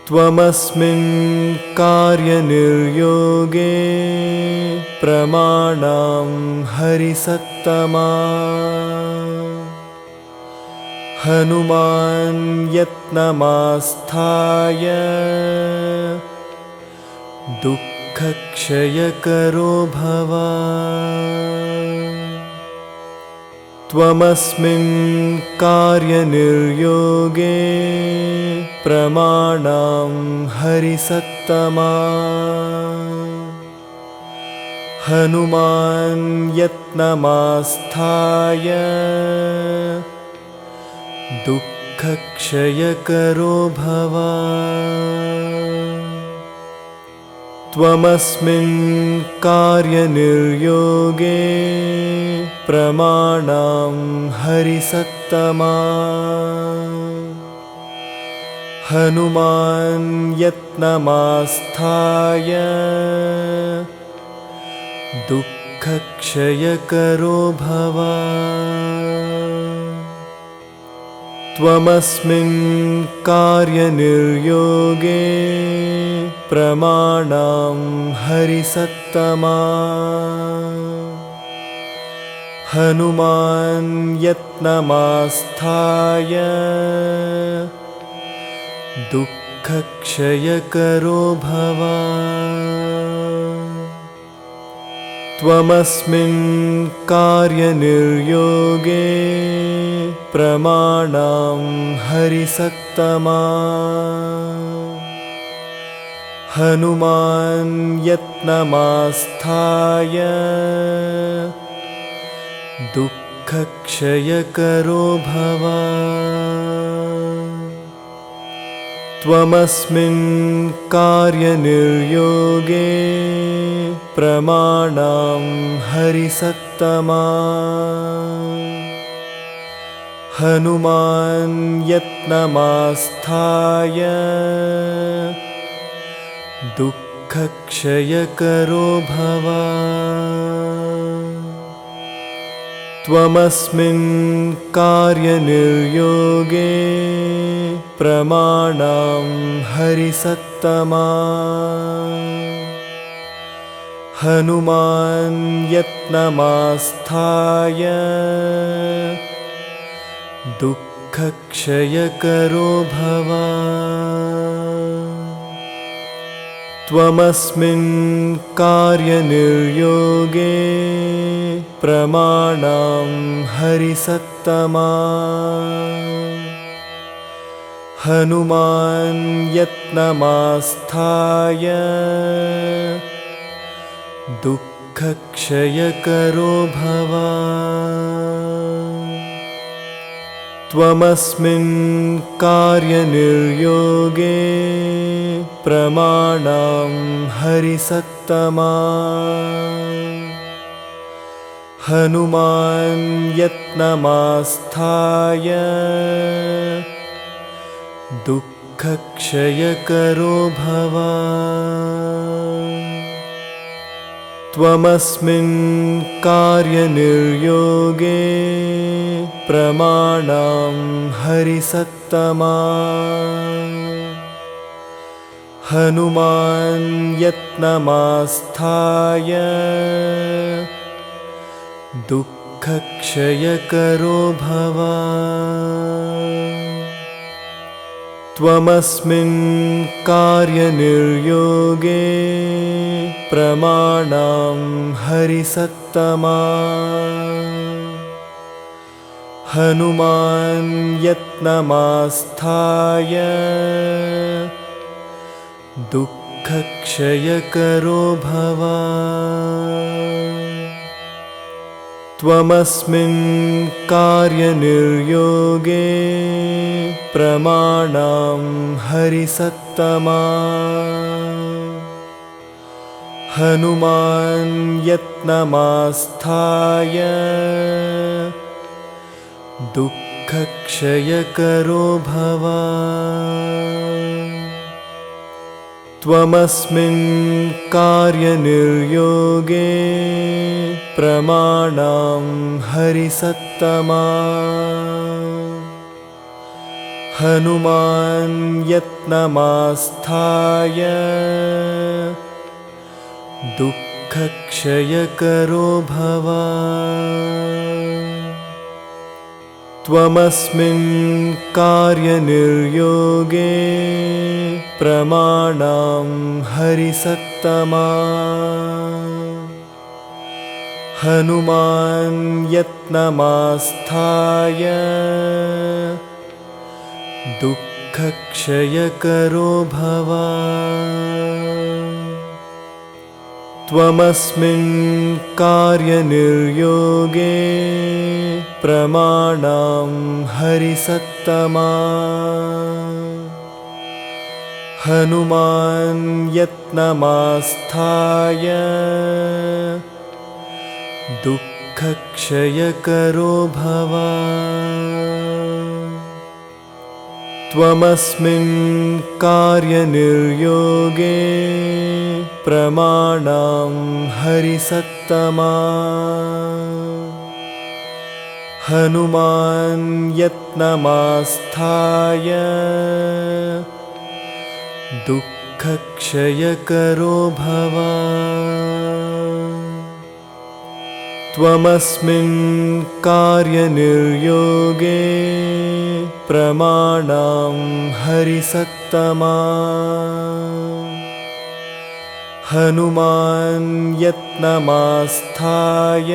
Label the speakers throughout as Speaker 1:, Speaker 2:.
Speaker 1: त्वमस्मिन् कार्यनिर्योगे प्रमाणां हरिसत्तमा हनुमान् यत्नमास्थाय दुःखक्षयकरो भव। त्वमस्मिन् कार्यनिर्योगे प्रमाणां हरिसत्तमा हनुमान् यत्नमास्थाय दुःखक्षयकरो भव। त्वमस्मिन् कार्यनिर्योगे प्रमाणां हरिसत्तमा हनुमान् यत्नमास्थाय दुःखक्षयकरो भव। त्वमस्मिन् कार्यनिर्योगे प्रमाणां हरिसत्तमा हनुमान् यत्नमास्थाय दुःखक्षयकरो भव। त्वमस्मिन् कार्यनिर्योगे प्रमाणां हरिसत्तमा हनुमान् यत्नमास्थाय दुःखक्षयकरो भव। त्वमस्मिन् कार्यनिर्योगे प्रमाणां हरिसत्तमा हनुमान् यत्नमास्थाय दुःखक्षयकरो भव। त्वमस्मिन् कार्यनिर्योगे प्रमाणां हरिसत्तमा हनुमान् यत्नमास्थाय दुःखक्षयकरो भव। त्वमस्मिन् कार्यनिर्योगे प्रमाणां हरिसत्तमा हनुमान् यत्नमास्थाय दुःखक्षयकरो भव। त्वमस्मिन् कार्यनिर्योगे प्रमाणां हरिसत्तमा हनुमान् यत्नमास्थाय दुःखक्षयकरो भव। त्वमस्मिन् कार्यनिर्योगे प्रमाणां हरिसत्तमा हनुमान् यत्नमास्थाय दुःखक्षयकरो भव। त्वमस्मिन् कार्यनिर्योगे प्रमाणां हरिसत्तमा हनुमान् यत्नमास्थाय दुःखक्षयकरो भव। त्वमस्मिन् कार्यनिर्योगे प्रमाणां हरिसत्तमा हनुमान् यत्नमास्थाय दुःखक्षयकरो भव। त्वमस्मिन् कार्यनिर्योगे प्रमाणां हरिसत्तमा हनुमान् यत्नमास्थाय दुःखक्षयकरो भव। त्वमस्मिन् कार्यनिर्योगे प्रमाणं हरिसत्तमा। हनुमान् यत्नमास्थाय दुःखक्षयकरो भव। त्वमस्मिन् कार्यनिर्योगे प्रमाणं हरिसत्तमा। हनुमान् यत्नमास्थाय दुःखक्षयकरो भव। त्वमस्मिन् कार्यनिर्योगे प्रमाणं हरिसत्तमा। हनुमान् यत्नमास्थाय दुःखक्षयकरो भव। त्वमस्मिन् कार्यनिर्योगे प्रमाणं हरिसत्तमा। हनुमान् यत्नमास्थाय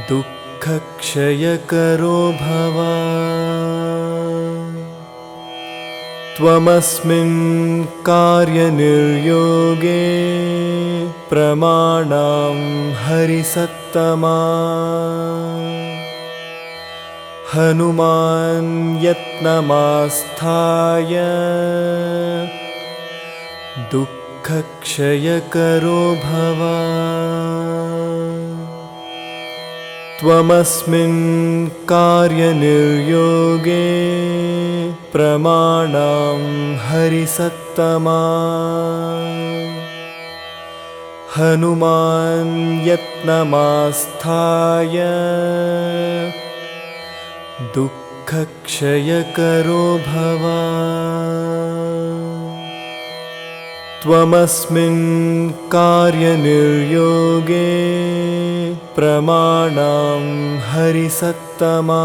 Speaker 1: दुःखक्षयकरो भव। त्वमस्मिन् कार्यनिर्योगे प्रमाणं हरिसत्तमा। हनुमान् यत्नमास्थाय दुःखक्षयकरो भव। त्वमस्मिन् कार्यनिर्योगे प्रमाणं हरिसत्तमा। हनुमान् यत्नमास्थाय दुःखक्षयकरो भव। त्वमस्मिन् कार्यनिर्योगे प्रमाणं हरिसत्तमा।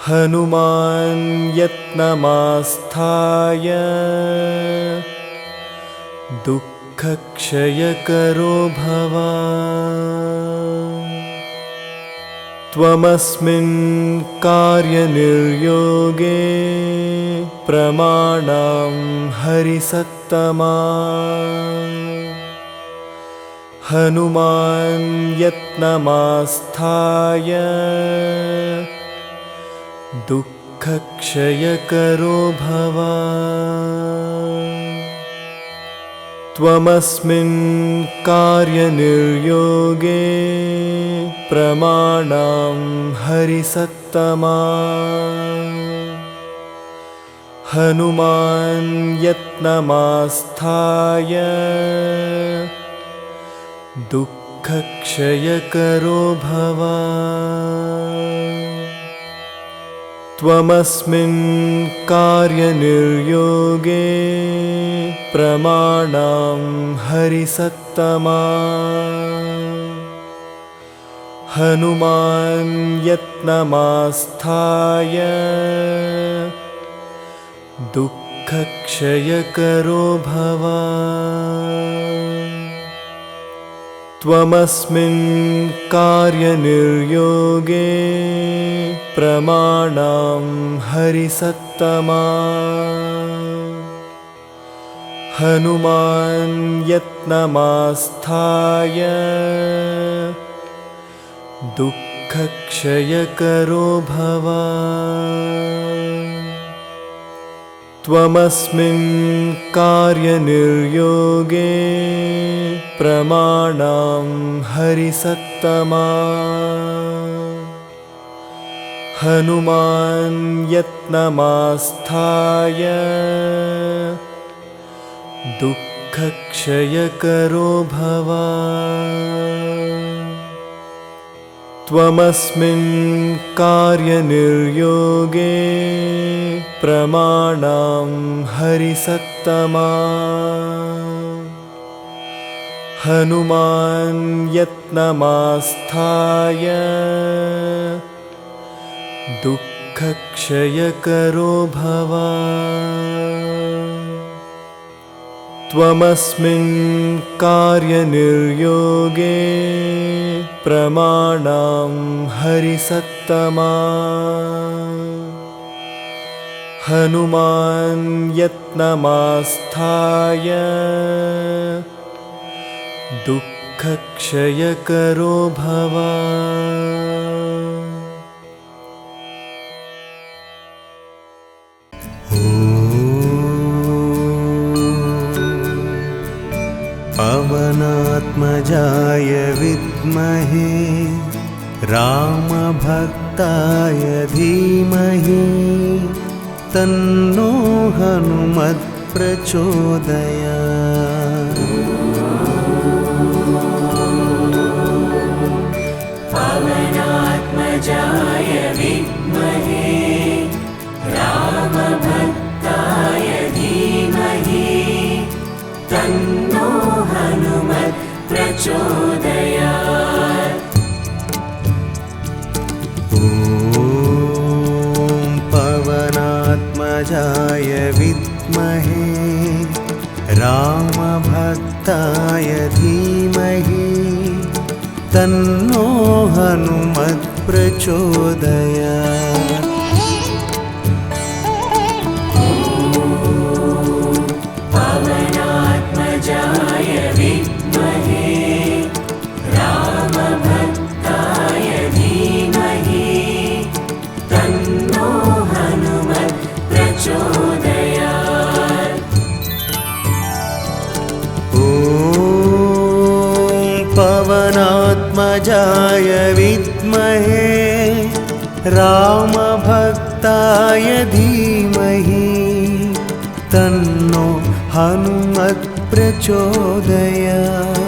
Speaker 1: हनुमान् यत्नमास्थाय दुःखक्षयकरो भव। त्वमस्मिन् कार्यनिर्योगे प्रमाणं हरिसत्तमा। हनुमान् यत्नमास्थाय दुःखक्षयकरो भव। त्वमस्मिन् कार्यनिर्योगे प्रमाणं हरिसत्तमा। हनुमान् यत्नमास्थाय दुःखक्षयकरो भव। त्वमस्मिन् कार्यनिर्योगे प्रमाणं हरिसत्तमा। हनुमान् यत्नमास्थाय दुःखक्षयकरो भव। त्वमस्मिन् कार्यनिर्योगे प्रमाणं हरिसत्तमा। हनुमान् यत्नमास्थाय दुःखक्षयकरो भव। त्वमस्मिन् कार्यनिर्योगे प्रमाणं हरिसत्तमा। हनुमान् यत्नमास्थाय दुःखक्षयकरो भव। त्वमस्मिन् कार्यनिर्योगे प्रमाणां हरिसत्तमा हनुमान् यत्नमास्थाय दुःखक्षयकरो भव त्वमस्मिन् कार्यनिर्योगे प्रमाणां हरिसत्तमा हनुमान् यत्नमास्थाय दुःखक्षयकरो भव
Speaker 2: पवनात्मजाय विद्महे रामभक्ताय धीमहि तन्नो हनुमत् प्रचोदयात्।
Speaker 3: पवनात्मजाय विद्महे रामभक्ताय धीमहि तन्नो हनुमत् प्रचोदयात्।
Speaker 2: ॐ पवनात्मजाय विद्महे रामभक्ताय धीमहि तन्नो हनुमत् प्रचोदयात्।
Speaker 3: पवनात्मजाय विद्महे रामभक्ताय धीमहि तन्नो हनुमत् प्रचोदयात्।
Speaker 2: ॐ पवनात्मजाय विद्महे रामभक्ताय धीमहि तन्नो हनुमत् प्रचोदयात्।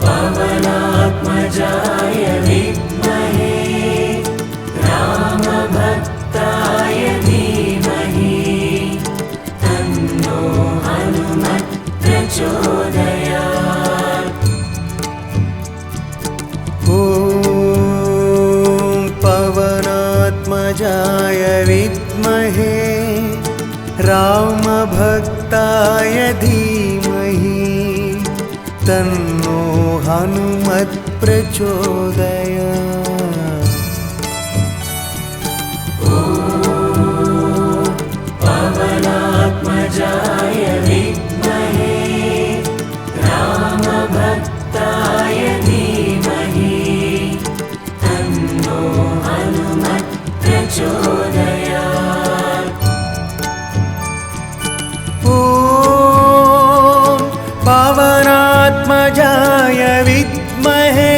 Speaker 3: पवनात्मजाय विद्महे रामभक्ताय धीमहि तन्नो हनुमत् प्रचोदयात्।
Speaker 2: ॐ पवनात्मजाय विद्महे रामभक्ताय धीमहि तन्नो हनुमत् प्रचोदयात्।
Speaker 3: पवनात्मजाय विद्महे रामभक्ताय धीमहि तन्नो हनुमत् प्रचोदयात्।
Speaker 2: ॐ पवनात्मजाय विद्महे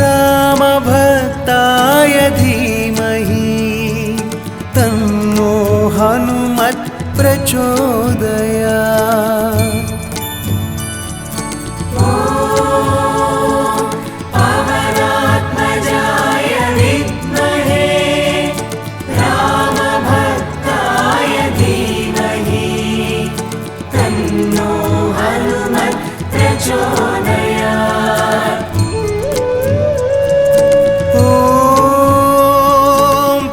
Speaker 2: रामभक्ताय धीमहि तन्नो हनुमत् प्रचोदयात्।
Speaker 3: पवनात्मजाय विद्महे रामभक्ताय धीमहि तन्नो हनुमत् प्रचोदयात्।
Speaker 2: ॐ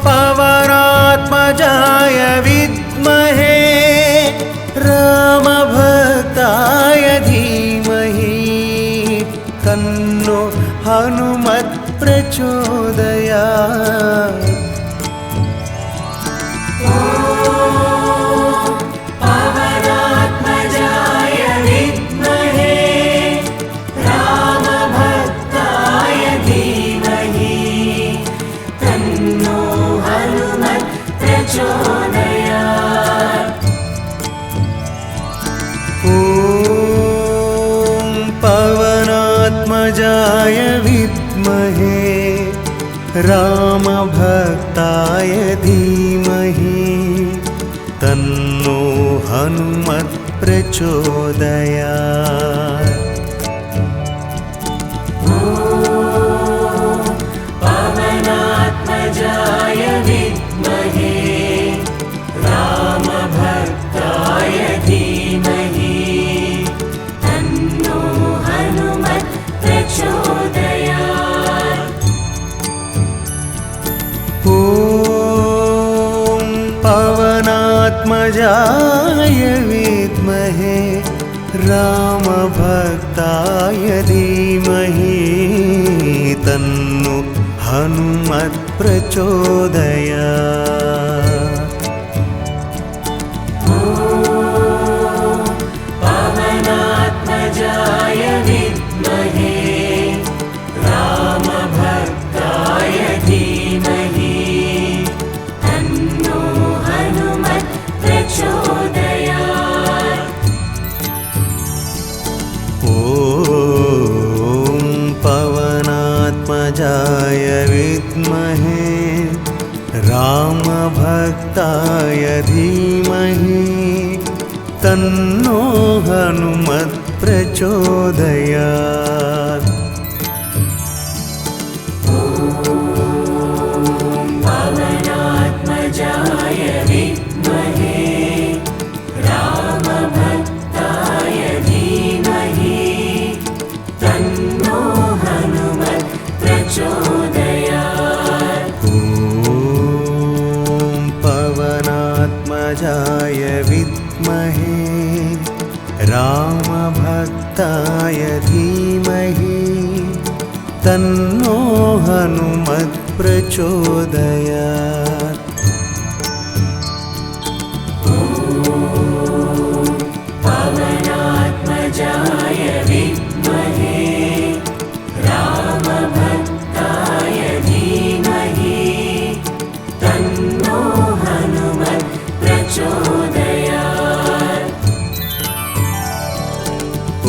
Speaker 2: पवनात्मजाय विद्महे रामभक्ताय धीमहि तन्नो हनुमत् प्रचोदयात्।
Speaker 3: पवनात्मजाय विद्महे रामभक्ताय धीमहि तन्नो हनुमत् प्रचोदयात्।
Speaker 2: ॐ पवनात्मजाय विद्महे रामभक्ताय धीमहि तन्नो हनुमत् प्रचोदयात्। पवनात्मजाय विद्महे रामभक्ताय धीमहि तन्नो हनुमत् प्रचोदयात्।
Speaker 3: पवनात्मजाय विद्महे रामभक्ताय धीमहि तन्नो हनुमत् प्रचोदयात्।
Speaker 2: ॐ पवनात्मजाय विद्महे रामभक्ताय धीमहि तन्नो हनुमत् प्रचोदयात्।
Speaker 3: पवनात्मजाय विद्महे रामभक्ताय धीमहि तन्नो हनुमत् प्रचोदयात्।
Speaker 2: ॐ पवनात्मजाय विद्महे रामभक्ताय धीमहि तन्नो हनुमत् प्रचोदयात्।
Speaker 3: पवनात्मजाय विद्महे रामभक्ताय धीमहि तन्नो हनुमत् प्रचोदयात्।
Speaker 2: ॐ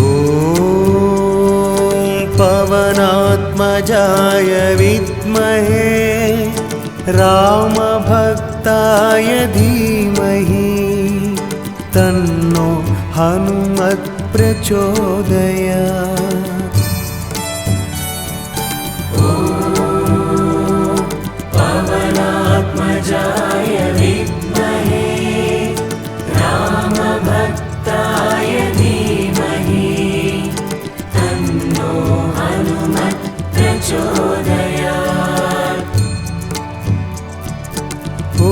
Speaker 2: पवनात्मजाय विद्महे रामभक्ताय धीमहि तन्नो हनुमत् प्रचोदयात्।
Speaker 3: पवनात्मजाय विद्महे रामभक्ताय धीमहि तन्नो हनुमत् प्रचोदयात्।
Speaker 2: ॐ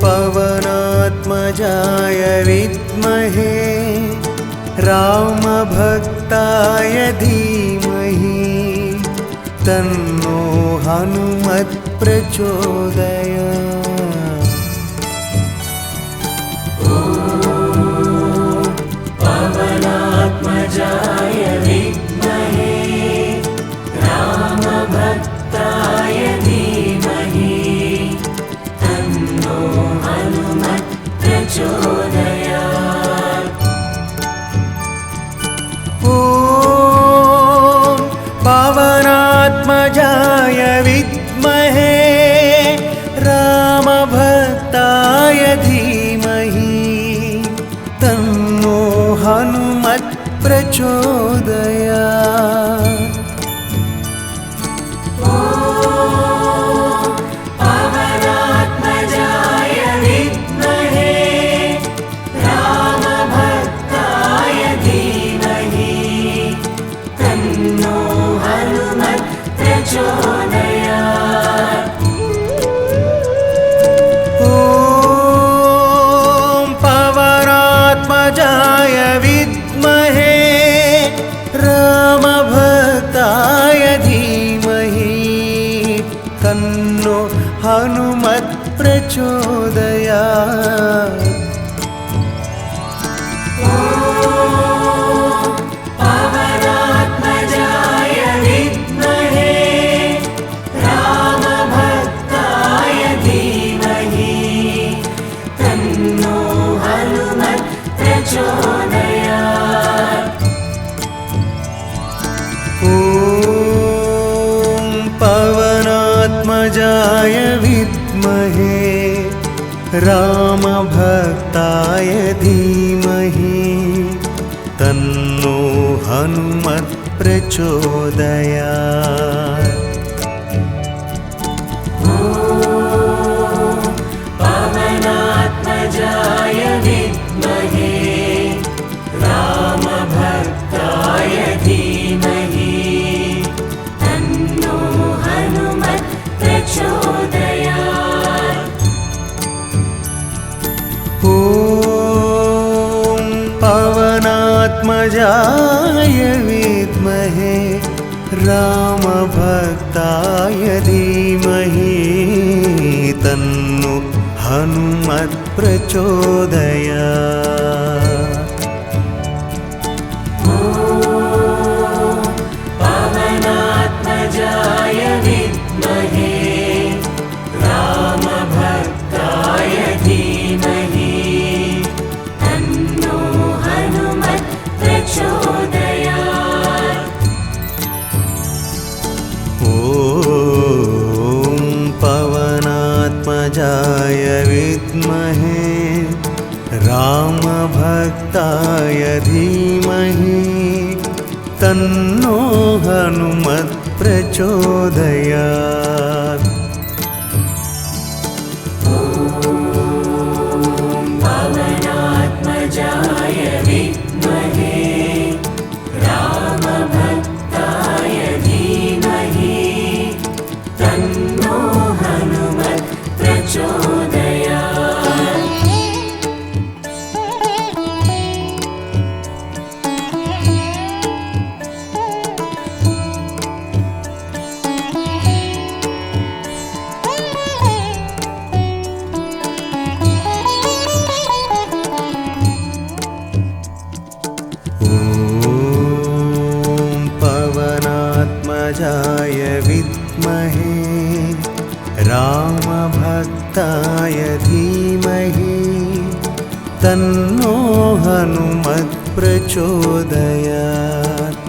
Speaker 2: पवनात्मजाय विद्महे रामभक्ताय धीमहि तन्नो हनुमत् प्रचोदयात्।
Speaker 3: पवनात्मजाय विद्महे रामभक्ताय धीमहि तन्नो हनुमत् प्रचोदयात्।
Speaker 2: ॐ पवनात्मजाय विद्महे रामभक्ताय धीमहि तन्नो हनुमत् प्रचोदयात्।
Speaker 3: पवनात्मजाय विद्महे रामभक्ताय धीमहि तन्नो हनुमत् प्रचोदयात्।
Speaker 2: ॐ पवनात्मजाय विद्महे रामभक्ताय धीमहि तन्नो हनुमत् प्रचोदयात्।
Speaker 3: पवनात्मजाय विद्महे रामभक्ताय धीमहि तन्नो हनुमत् प्रचोदयात्।
Speaker 2: ॐ पवनात्मजाय विद्महे रामभक्ताय धीमहि तन्नो हनुमत् प्रचोदयात्।
Speaker 3: पवनात्मजाय विद्महे रामभक्ताय धीमहि तन्नो हनुमत् प्रचोदयात्।
Speaker 2: रामभक्ताय विद्महे रामभक्ताय धीमहि तन्नो हनुमत् प्रचोदयात्।
Speaker 3: पवनात्मजाय विद्महे रामभक्ताय धीमहि तन्नो हनुमत् प्रचोदयात्।
Speaker 2: ॐ पवनात्मजाय विद्महे रामभक्ताय धीमहि तन्नो हनुमत् प्रचोदयात्।
Speaker 3: पवनात्मजाय विद्महे रामभक्ताय धीमहि तन्नो हनुमत् प्रचोदयात्।
Speaker 2: ॐ पवनात्मजाय विद्महे रामभक्ताय धीमहि तन्नो हनुमत् प्रचोदयात्।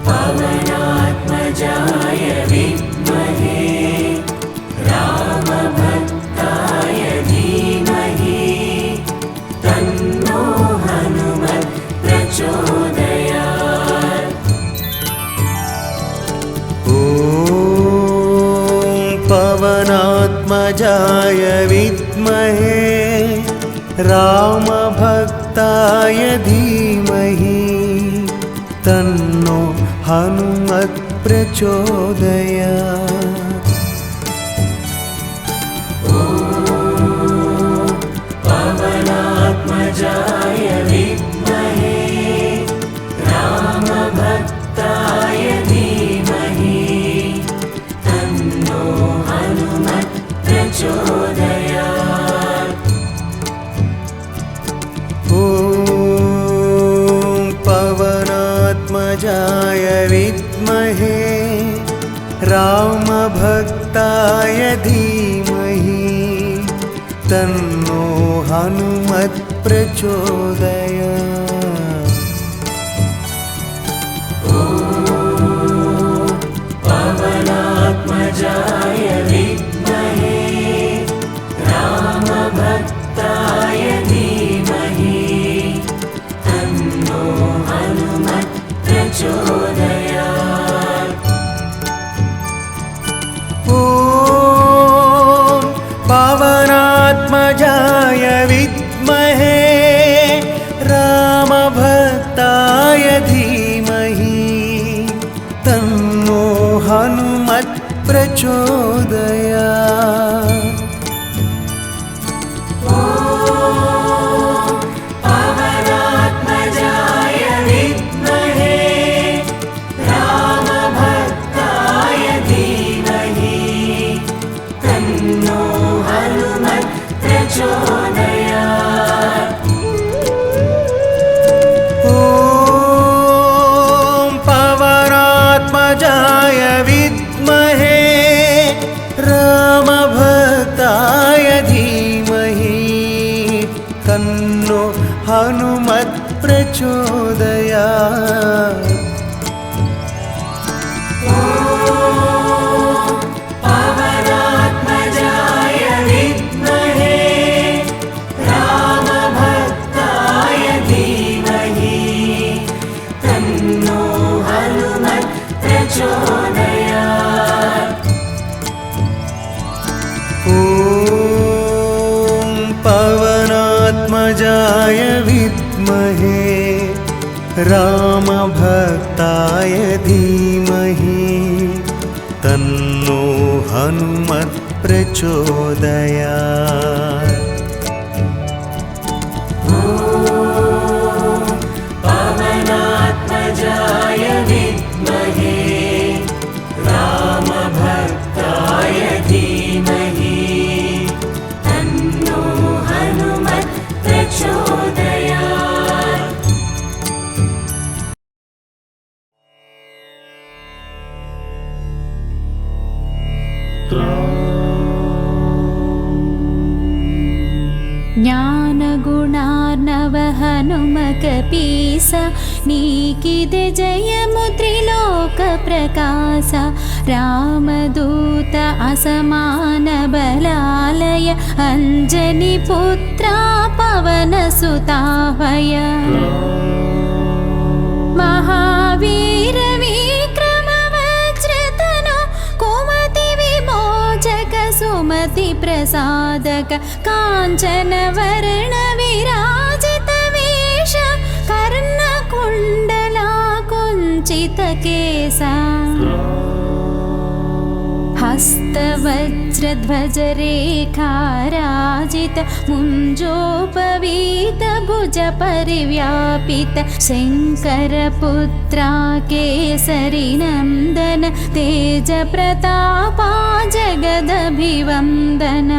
Speaker 3: पवनात्मजाय विद्महे रामभक्ताय धीमहि तन्नो हनुमत् प्रचोदयात्।
Speaker 2: ॐ पवनात्मजाय विद्महे रामभक्ताय धीमहि तन्नो हनुमत् प्रचोदयात्।
Speaker 3: पवनात्मजाय विद्महे रामभक्ताय धीमहि तन्नो हनुमत् प्रचोदयात्।
Speaker 2: ॐ पवनात्मजाय विद्महे रामभक्ताय धीमहि तन्नो हनुमत् प्रचोदयात्।
Speaker 3: पवनात्मजाय विद्महे रामभक्ताय धीमहि तन्नो हनुमत् प्रचोदयात्।
Speaker 2: ॐ पवनात्मजाय विद्महे रामभक्ताय धीमहि तन्नो हनुमत् प्रचोदयात्।
Speaker 3: पवनात्मजाय विद्महे रामभक्ताय धीमहि तन्नो हनुमत् प्रचोदयात्।
Speaker 2: ॐ पवनात्मजाय विद्महे रामभक्ताय धीमहि तन्नो हनुमत् प्रचोदयात्।
Speaker 3: पवनात्मजाय विद्महे रामभक्ताय धीमहि तन्नो हनुमत् प्रचोदयात्।
Speaker 2: ॐ पवनात्मजाय विद्महे रामभक्ताय धीमहि तन्नो हनुमत् प्रचोदयात्।
Speaker 4: కపీస నీకిదే జయము త్రిలోక ప్రకాశ రామదూత అసమాన బలాలయ అంజని పుత్ర పవన సుతావయ మహావీర విక్రమ వజ్రతను కుమతి విమోచక సుమతి ప్రసాదక కాంచన వర్ణ విరాజిత వేష కర్ణ కుండల కుంచిత కేశ हस्तवज्रध्वजरेखाराजित मुञ्जोपवीत भुज परिव्यापित शङ्करपुत्रा केसरी नन्दन तेज प्रतापा जगदभिवन्दन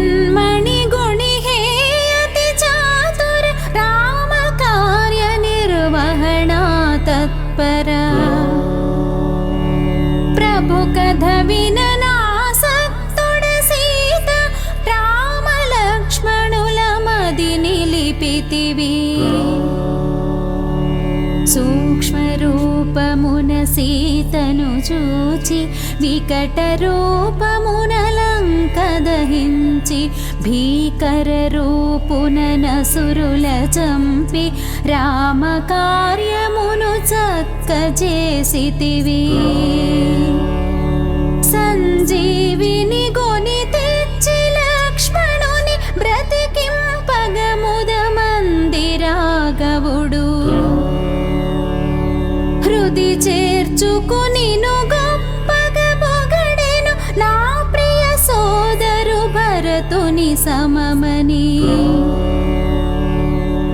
Speaker 4: विद्वन्मणिगुणि हे अति चातुर रामकार्य निर्वहणा तत्परा ప్రభు కథ విననాసక్తుడ సీత రామ లక్ష్మణుల మది నిలిపితివి సూక్ష్మ రూపమున సీతను చూచి వికట రూపమున లంక దహించి భీకర రూపున నసురుల చంపి రామ కార్యమును చక్కజేసితివి సంజీవిని గొని తెచ్చి లక్ష్మణుని బ్రతికింపగ ముదమంది రాఘవుడు హృది చేర్చుకునిను గొప్పగా పొగడెను నా ప్రియ సోదరు భరతుని సమమని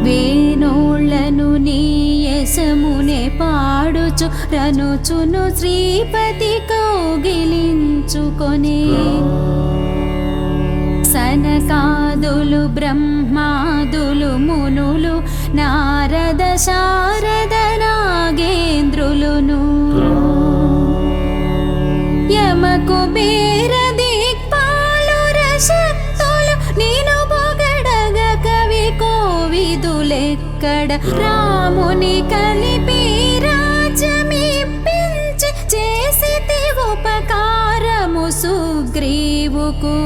Speaker 4: వేణోళ్లను నీ యశమునే పాడుచు రనుచును శ్రీపతి కౌగిలించుకొనే సనకాదులు బ్రహ్మాదులు మునులు నారద శారద నాగేంద్రులును యమకు బేర దిక్పాలుర శక్తులు నేను పొగడగ కవి కోవిదులెక్కడ రాముని కలిపి రాజ్యమిప్పించి చేసితి ఉపకారము సుగ్రీవుకు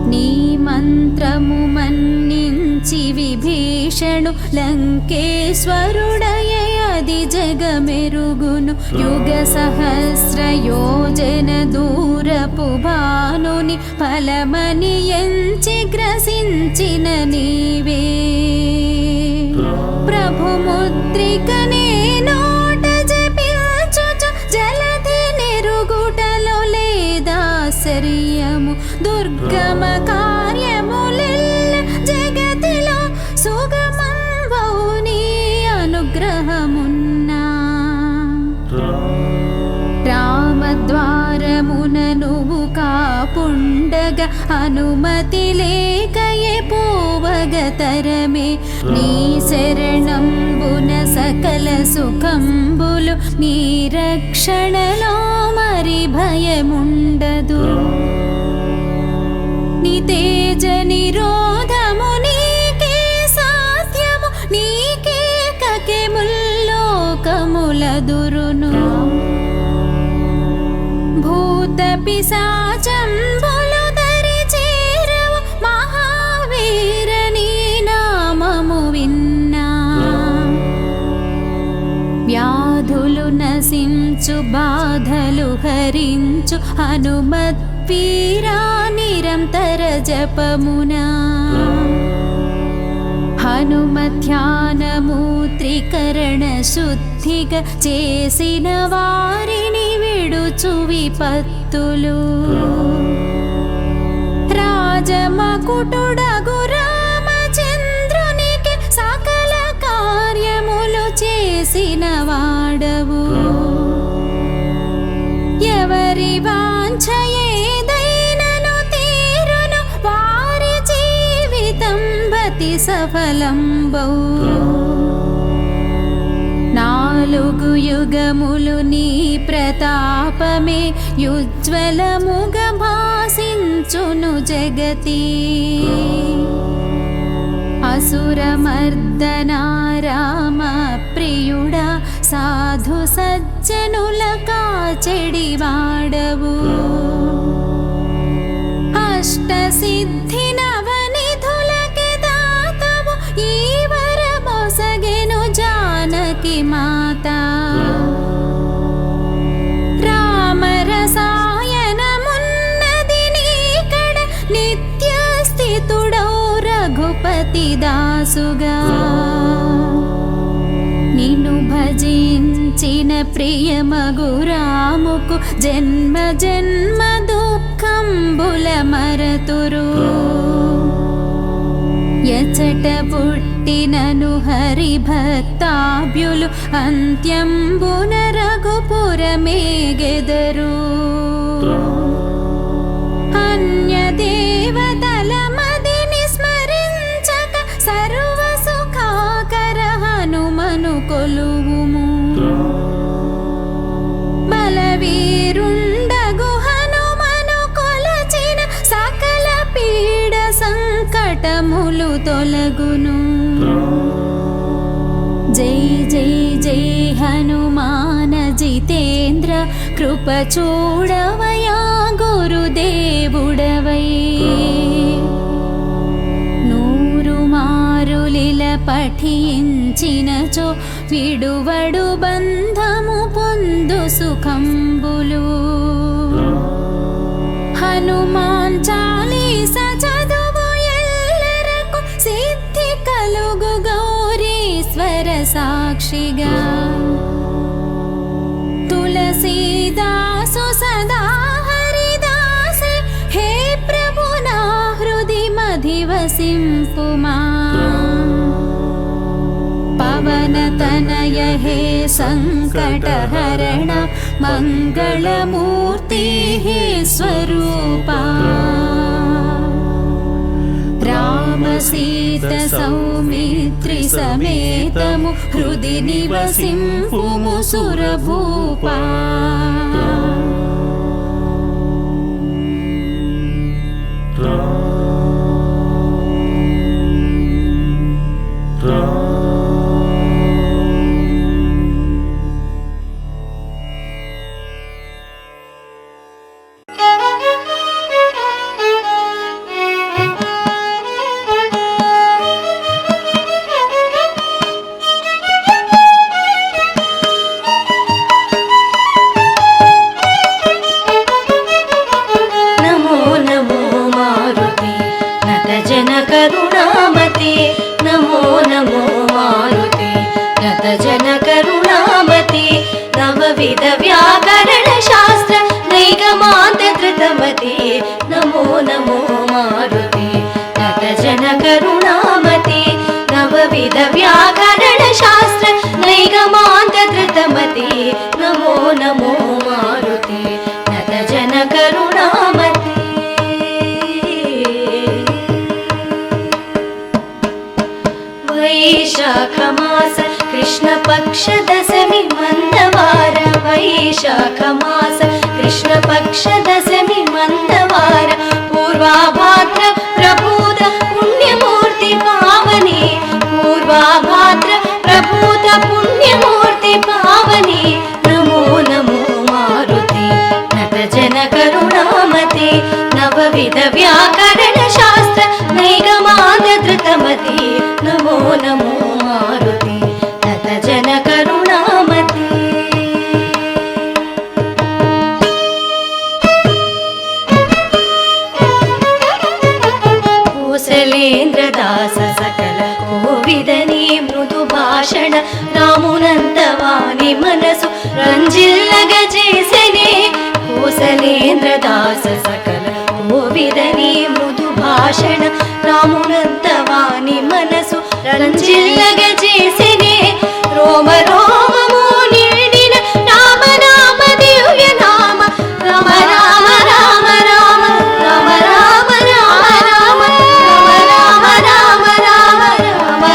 Speaker 4: నీ మంత్రము మన్నించి విభీషణు లంకేశ్వరుడయది జగమెరుగును యుగ సహస్ర యోజన దూరపు భానుని ఫలమని ఎంచి గ్రసించిన నీవే ప్రభు ముద్రికనే నోట జపించుచు జలధి నిరుగుటలో లేదాశ్చర్యము దుర్గమ కార్యములెల్ల జగతిలో సుగమం వౌని అనుగ్రహమున్నా రామద్వారమున నువ్వు కాపుండగ అనుమతి లేకయే పోవగతరమే నీ శరణంబున సకల సుఖంబులు నీ రక్షణలో మరి భయముండదు నీ తేజ నిరోధము నీకే సాధ్యము నీకే కకే ముల్లోకములదురును భూత పిశాచంబులు దరి చేరవు మహావీర నీ నామము విన్నా వ్యాధులు నశించు బాధలు హరించు హనుమద్వీరా నిరంతర జపమునా హనుమధ్యానము త్రికరణ శుద్ధిగా చేసిన వారిని విడుచు విపత్తులు రాజమకుటుడగు రామచంద్రునికి సకల కార్యములు చేసిన వాడవు ఎవరి వాంఛ ఏదైనను తీరును వారి జీవితం భతి సఫలంబౌ నాలుగు యుగములు నీ ప్రతాపమే యుజ్వలముగ భాసించు వ్యాపించును జగతి అసురమర్దనా రామ ప్రియుడా సాధు సజ్జనుల కాచెడివాడవు అష్టసిద్ధి నవనిధులకి దాతవు ఈ వరమొసగెను జానకి మాత రామరసాయనమున్నది నీకడ నిత్య స్థితుడౌ రఘుపతి దాసుగా నిన్ను భజించిన ప్రియమగు రాముకు జన్మ జన్మ దుఃఖంబుల మరతురు ఎచట పుట్టినను హరిభక్తాభ్యులు అంత్యంబున రఘుపురమేగెదరు అన్య దేవతల మదిని స్మరించక సర్వ సుఖాకర హనుమను కొలువుము బలవీరుండగు హనుమను కొలచిన సకల పీడ సంకటములు తొలగును జై జై జై హనుమాన జితేంద్ర కృప చూడవయా గురుదేవుడవై నూరు మారులిల పఠించినచో విడువడు బంధము పొందు సుఖంబులు హనుమాన్ చాలీస చదువు ఎల్లరకు సిద్ధి కలుగు గౌరీశ్వర సాక్షిగా తులసీదాసు సదా హరిదాసే హే ప్రభు నా హృది మధివసింపుమా పవన తనయ హే సంకటహరణ మంగళమూర్తి హే స్వరూపా రామ సీత సౌమిత్రి సమేతము హృది నివసింపుము సురభూపా
Speaker 5: नमो नमो मारुति नतजन करुणामति नवविध व्याकरण शास्त्र नैगमान्त धृतमति नमो नमो मारुति नतजन करुणामति वैशाख मास कृष्ण पक्ष दशमी मंदवार वैशाख मास कृष्ण पक्ष दशमी मंदवार पूर्वाभाद्र प्रभूत पुण्यमूर्ति पावनी पूर्वाभाद्र प्रभूत पुण्यमूर्ति पावनी नमो नमो मारुति नतजन करुणामति नवविध व्याकरण शास्त्र नैगमान्त धृतमति नमो नमो मारुति नतजन करुणामति कौसलेन्द्रदास सकल कोविदनी मृदु भाषण रामुनंतवानी मनसु ರಂಜಿಲ್ಲಗಜೇಸನೆ ಕೌಸಲೇಂದ್ರದಾಸ ಸಕಲ ಕೋವಿದನಿ ಮೃದು ಭಾಷಣ ರಾಮುನಂತವಾನಿ ಮನಸು ರಂಜಿಲ್ಲಗಜೇಸನೆ ರೋಮ ರೋಮಮು ನೀಡಿನ ರಾಮ ನಾಮ ದಿವ್ಯ ನಾಮ ರಾಮ ರಾಮ ರಾಮ ರಾಮ ರಾಮ ರಾಮ ರಾಮ ರಾಮ ರಾಮ ರಾಮ ರಾಮ ರಾಮ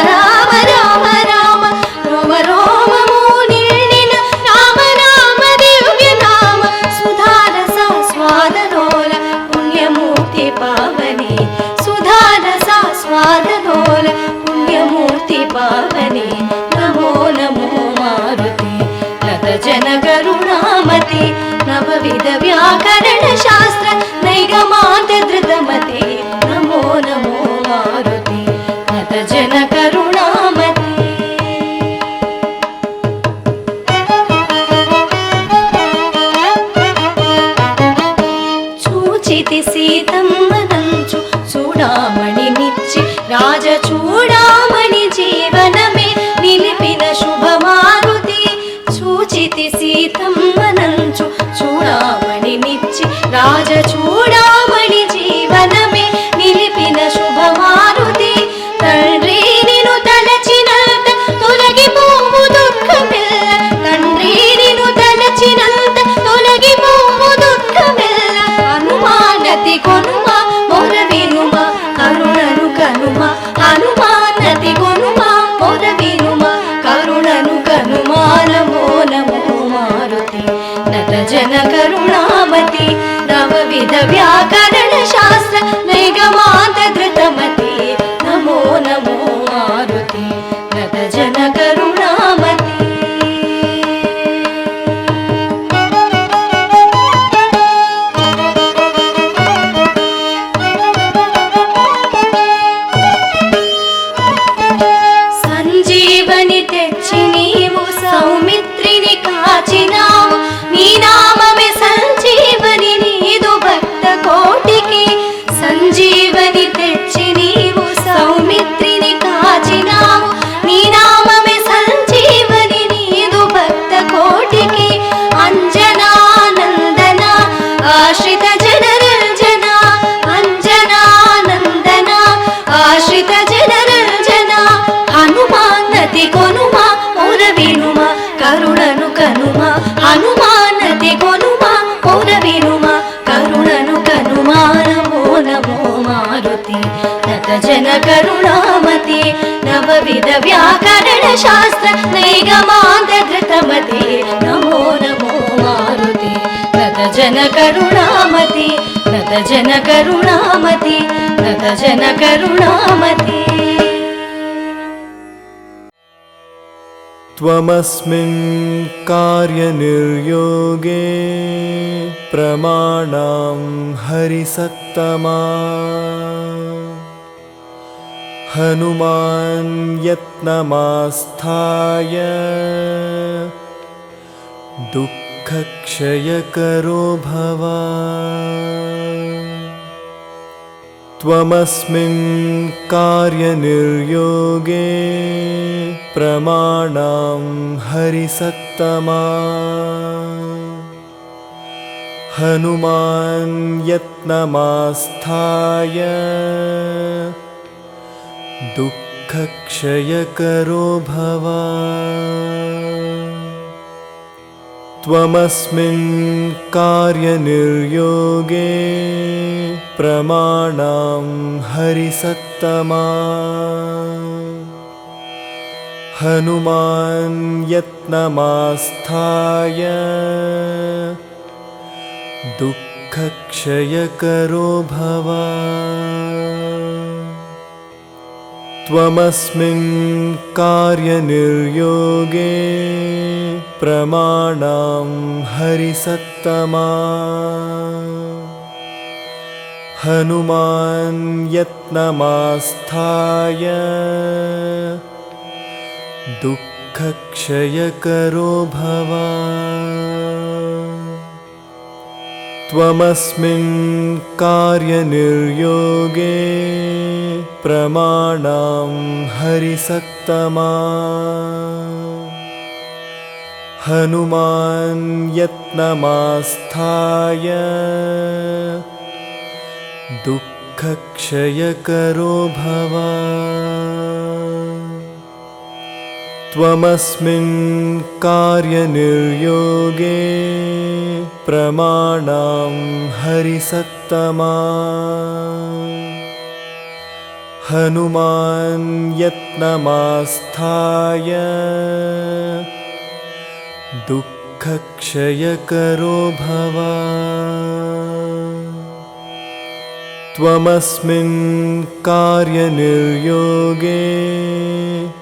Speaker 5: ರಾಮ ರಾಮ ರಾಮ ರೋಮ ರೋಮಮು ನೀಡಿನ ರಾಮ ನಾಮ ದಿವ್ಯ ನಾಮ ಸುಧಾರಸ ಸ್ವಾದನೋಲ ಪುಣ್ಯಮೂರ್ತಿ मारुति नत जन करुणामति చూచితి సీతమ్మనంచు చూడామణి నిచ్చి రాజ చూడామణి జీవనమే నిలిపిన శుభమారుతి చూచితి సీతమ్మనంచు చూడామణి నిచ్చి రాజ చూడామణి జీవనమే నిలిపిన శుభమారుతి తండ్రి నిను తలచినంత తొలగిపోవు దుఃఖమెల్ల తండ్రి నిను తలచినంత తొలగిపోవు దుఃఖమెల్ల హనుమానతి కొనుమా మొర వినుమా కరుణను కనుమా హనుమానతి కొనుమా మొర వినుమా కరుణను కనుమా నమో నమో మారుతి నత జన కరుణామతి నవవిధ వ్యాకరణ శాస్త్ర నైగమాంత ధృతమతి నమో నమో మారుతి నత జన కరుణామతి సంజీవని తెచ్చి నీవు సౌమిత్రిని కాచినావు నీ నామమే సంజీవని నీదు భక్త కోటికి సంజీవని తెచ్చి నీవు సౌమిత్రిని కాచినావు నీ నామమే సంజీవని నీదు భక్త కోటికి అంజనానందన ఆశ్రిత జనరంజన అంజనానందన ఆశ్రిత జనరంజన హనుమానతి కొనుమా మొర వినుమా కరుణను కనుమా హనుమానతి కొనుమా మొర వినుమా కరుణను కనుమా నమో నమో మారుతి నత జన కరుణామతి నవవిధ వ్యాకరణ శాస్త్ర నైగమాంత ధృతమతి నమో నమో మారుతి నత జన కరుణామతి నత జన కరుణామతి నత జన కరుణామతి
Speaker 1: त्वमस्मिन् कार्यनिर्योगे प्रमाणां हरिसत्तमा हनुमान् यत्नमास्थाय दुःखक्षयकरो भव त्वमस्मिन् कार्यनिर्योगे प्रमाणां हरिसत्तमा हनुमान् यत्नमास्थाय दुःखक्षयकरो भव त्वमस्मिन् कार्यनिर्योगे प्रमाणां हरिसत्तमा हनुमान् यत्नमास्थाय दुःखक्षयकरो भव त्वमस्मिन् कार्यनिर्योगे प्रमाणां हरिसत्तमा हनुमान् यत्नमास्थाय दुःखक्षयकरो भव त्वमस्मिन् कार्यनिर्योगे प्रमाणां हरिसत्तमा हनुमान् यत्नमास्थाय दुःखक्षयकरो भव त्वमस्मिन् कार्यनिर्योगे प्रमाणां हरिसत्तमा हनुमान् यत्नमास्थाय दुःखक्षयकरो भव त्वमस्मिन् कार्यनिर्योगे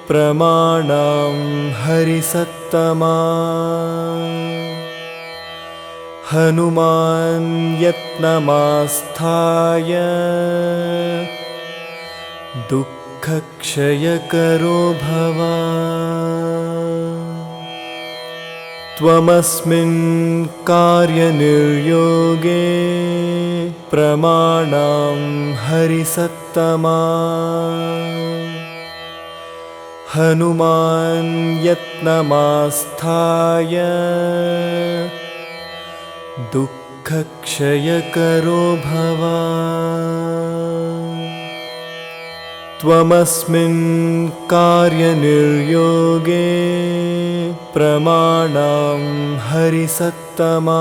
Speaker 1: प्रमाणां हरिसत्तमा हनुमान् यत्नमास्थाय दुःखक्षयकरो भव त्वमस्मिन् कार्यनिर्योगे प्रमाणं हरिसत्तमा हनुमान् यत्नमास्थाय दुःखक्षयकरो भव त्वमस्मिन् कार्यनिर्योगे प्रमाणं हरिसत्तमा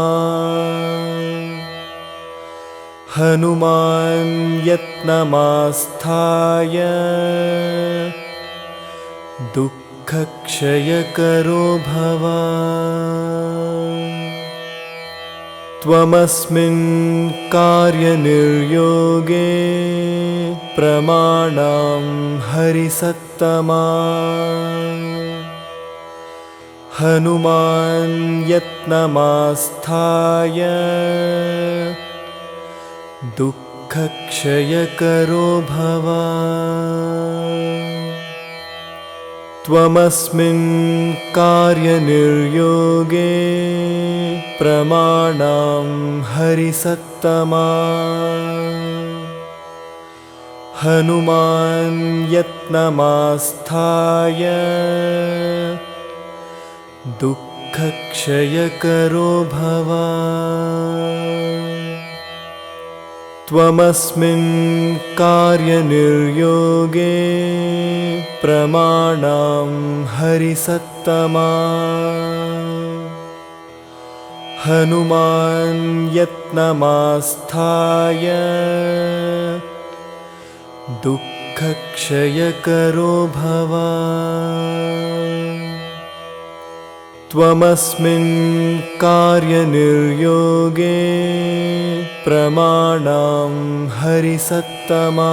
Speaker 1: हनुमान् यत्नमास्थाय दुःखक्षयकरो भव त्वमस्मिन् कार्यनिर्योगे प्रमाणं हरिसत्तमा हनुमान् यत्नमास्थाय दुःखक्षयकरो भव त्वमस्मिन् कार्यनिर्योगे प्रमाणं हरिसत्तमा हनुमान् यत्नमास्थाय दुःखक्षयकरो भव त्वमस्मिन् कार्यनिर्योगे प्रमाणं हरिसत्तमा हनुमान् यत्नमास्थाय दुःखक्षयकरो भव त्वमस्मिन् कार्यनिर्योगे प्रमाणं हरिसत्तमा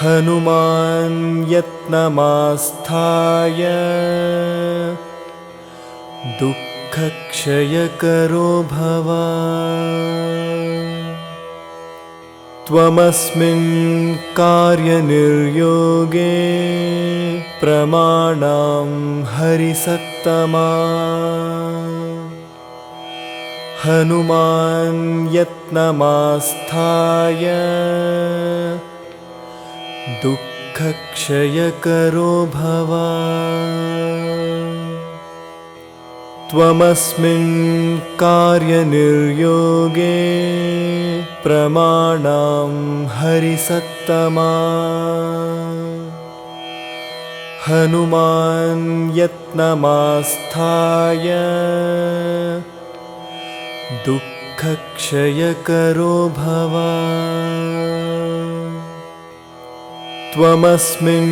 Speaker 1: हनुमान् यत्नमास्थाय दुःखक्षयकरो भव त्वमस्मिन् कार्यनिर्योगे प्रमाणं हरिसत्तमा हनुमान् यत्नमास्थाय दुःखक्षयकरो भव त्वमस्मिन् कार्यनिर्योगे प्रमाणं हरिसत्तमा हनुमान् यत्नमास्थाय दुःखक्षयकरो भव त्वमस्मिन्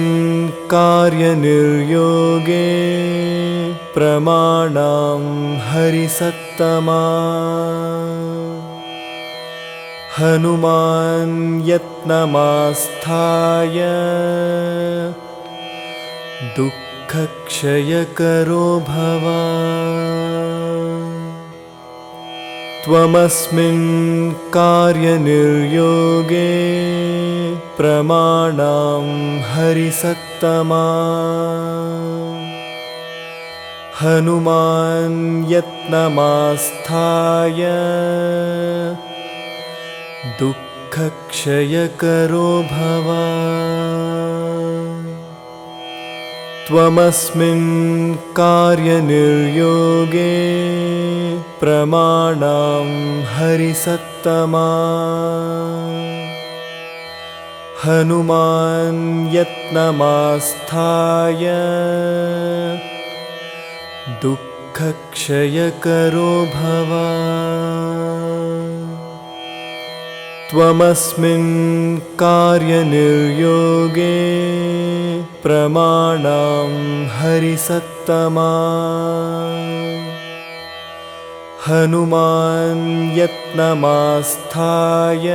Speaker 1: कार्यनिर्योगे प्रमाणं हरिसत्तमा हनुमान् यत्नमास्थाय दुःखक्षयकरो भव त्वमस्मिन् कार्यनिर्योगे प्रमाणं हरिसत्तमा हनुमान् यत्नमास्थाय दुःखक्षयकरो भव त्वमस्मिन् कार्यनिर्योगे प्रमाणं हरिसत्तमा हनुमान् यत्नमास्थाय दुःखक्षयकरो भव त्वमस्मिन् कार्यनिर्योगे प्रमाणं हरिसत्तमा हनुमान् यत्नमास्थाय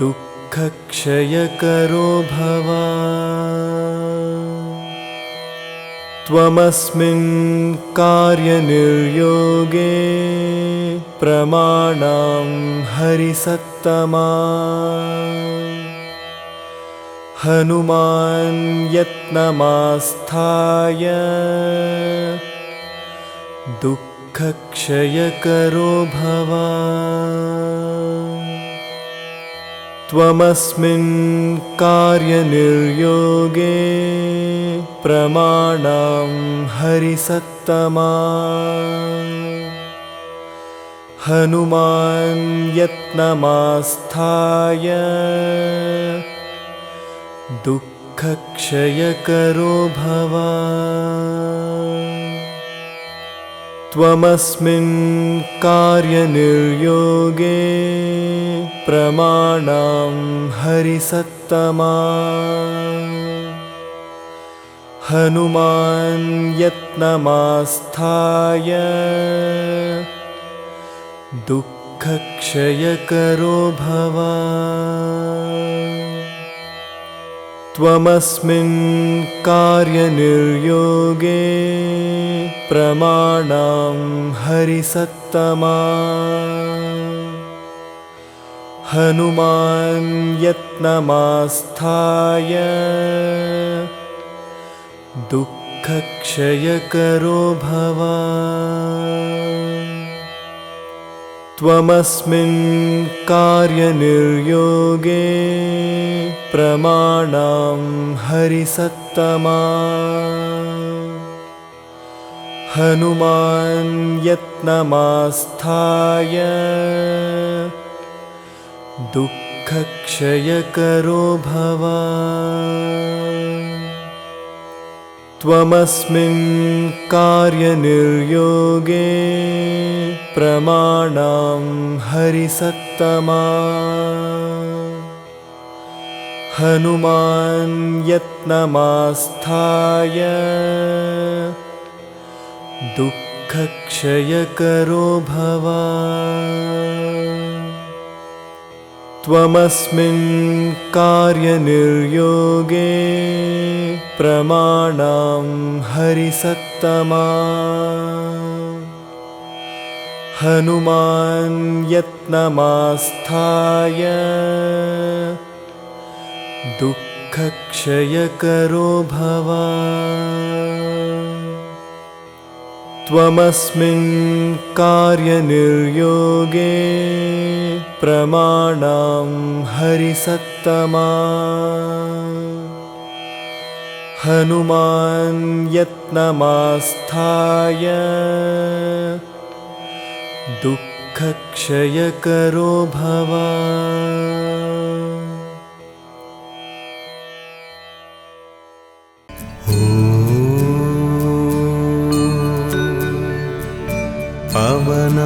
Speaker 1: दुःखक्षयकरो भव त्वमस्मिन् कार्यनिर्योगे प्रमाणं हरिसत्तमा हनुमान् यत्नमास्थाय दुःखक्षयकरो भव त्वमस्मिन् कार्यनिर्योगे प्रमाणं हरिसत्तमा हनुमान् यत्नमास्थाय दुःखक्षयकरो भव त्वमस्मिन् कार्यनिर्योगे प्रमाणं हरिसत्तमा हनुमान् यत्नमास्थाय दुःखक्षयकरो भव त्वमस्मिन् कार्यनिर्योगे प्रमाणं हरिसत्तमा हनुमान् यत्नमास्थाय दुःखक्षयकरो भव त्वमस्मिन् कार्यनिर्योगे प्रमाणं हरिसत्तमा हनुमान् यत्नमास्थाय दुःखक्षयकरो भव त्वमस्मिन् कार्यनिर्योगे प्रमाणं हरिसत्तमा हनुमान् यत्नमास्थाय दुःखक्षयकरो भव त्वमस्मिन् कार्यनिर्योगे प्रमाणं हरिसत्तमा हनुमान् यत्नमास्थाय दुःखक्षयकरो भव त्वमस्मिन् कार्यनिर्योगे प्रमाणं हरिसत्तमा हनुमान् यत्नमास्थाय दुःखक्षयकरो भव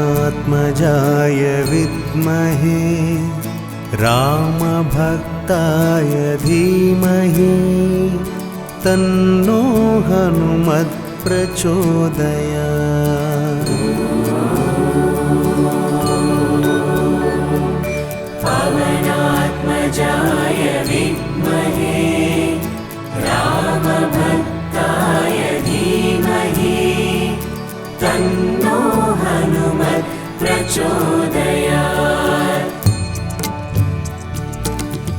Speaker 2: पवनात्मजाय विद्महे रामभक्ताय धीमहि तन्नो हनुमत् प्रचोदयात्
Speaker 3: पवनात्मजाय विद्महे रामभक्ताय धीमहि तन्नो हनुमत् प्रचोदयात्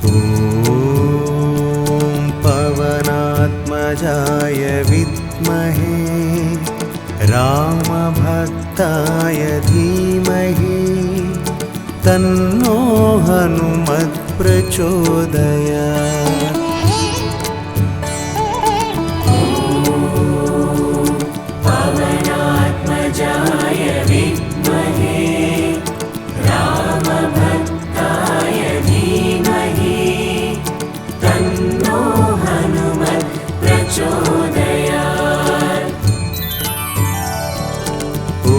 Speaker 2: ॐ पवनात्मजाय विद्महे रामभक्ताय धीमहि तन्नो हनुमत् प्रचोदयात्
Speaker 3: पवनात्मजाय विद्महे रामभक्ताय धीमहि तन्नो हनुमत् प्रचोदयात्
Speaker 2: ॐ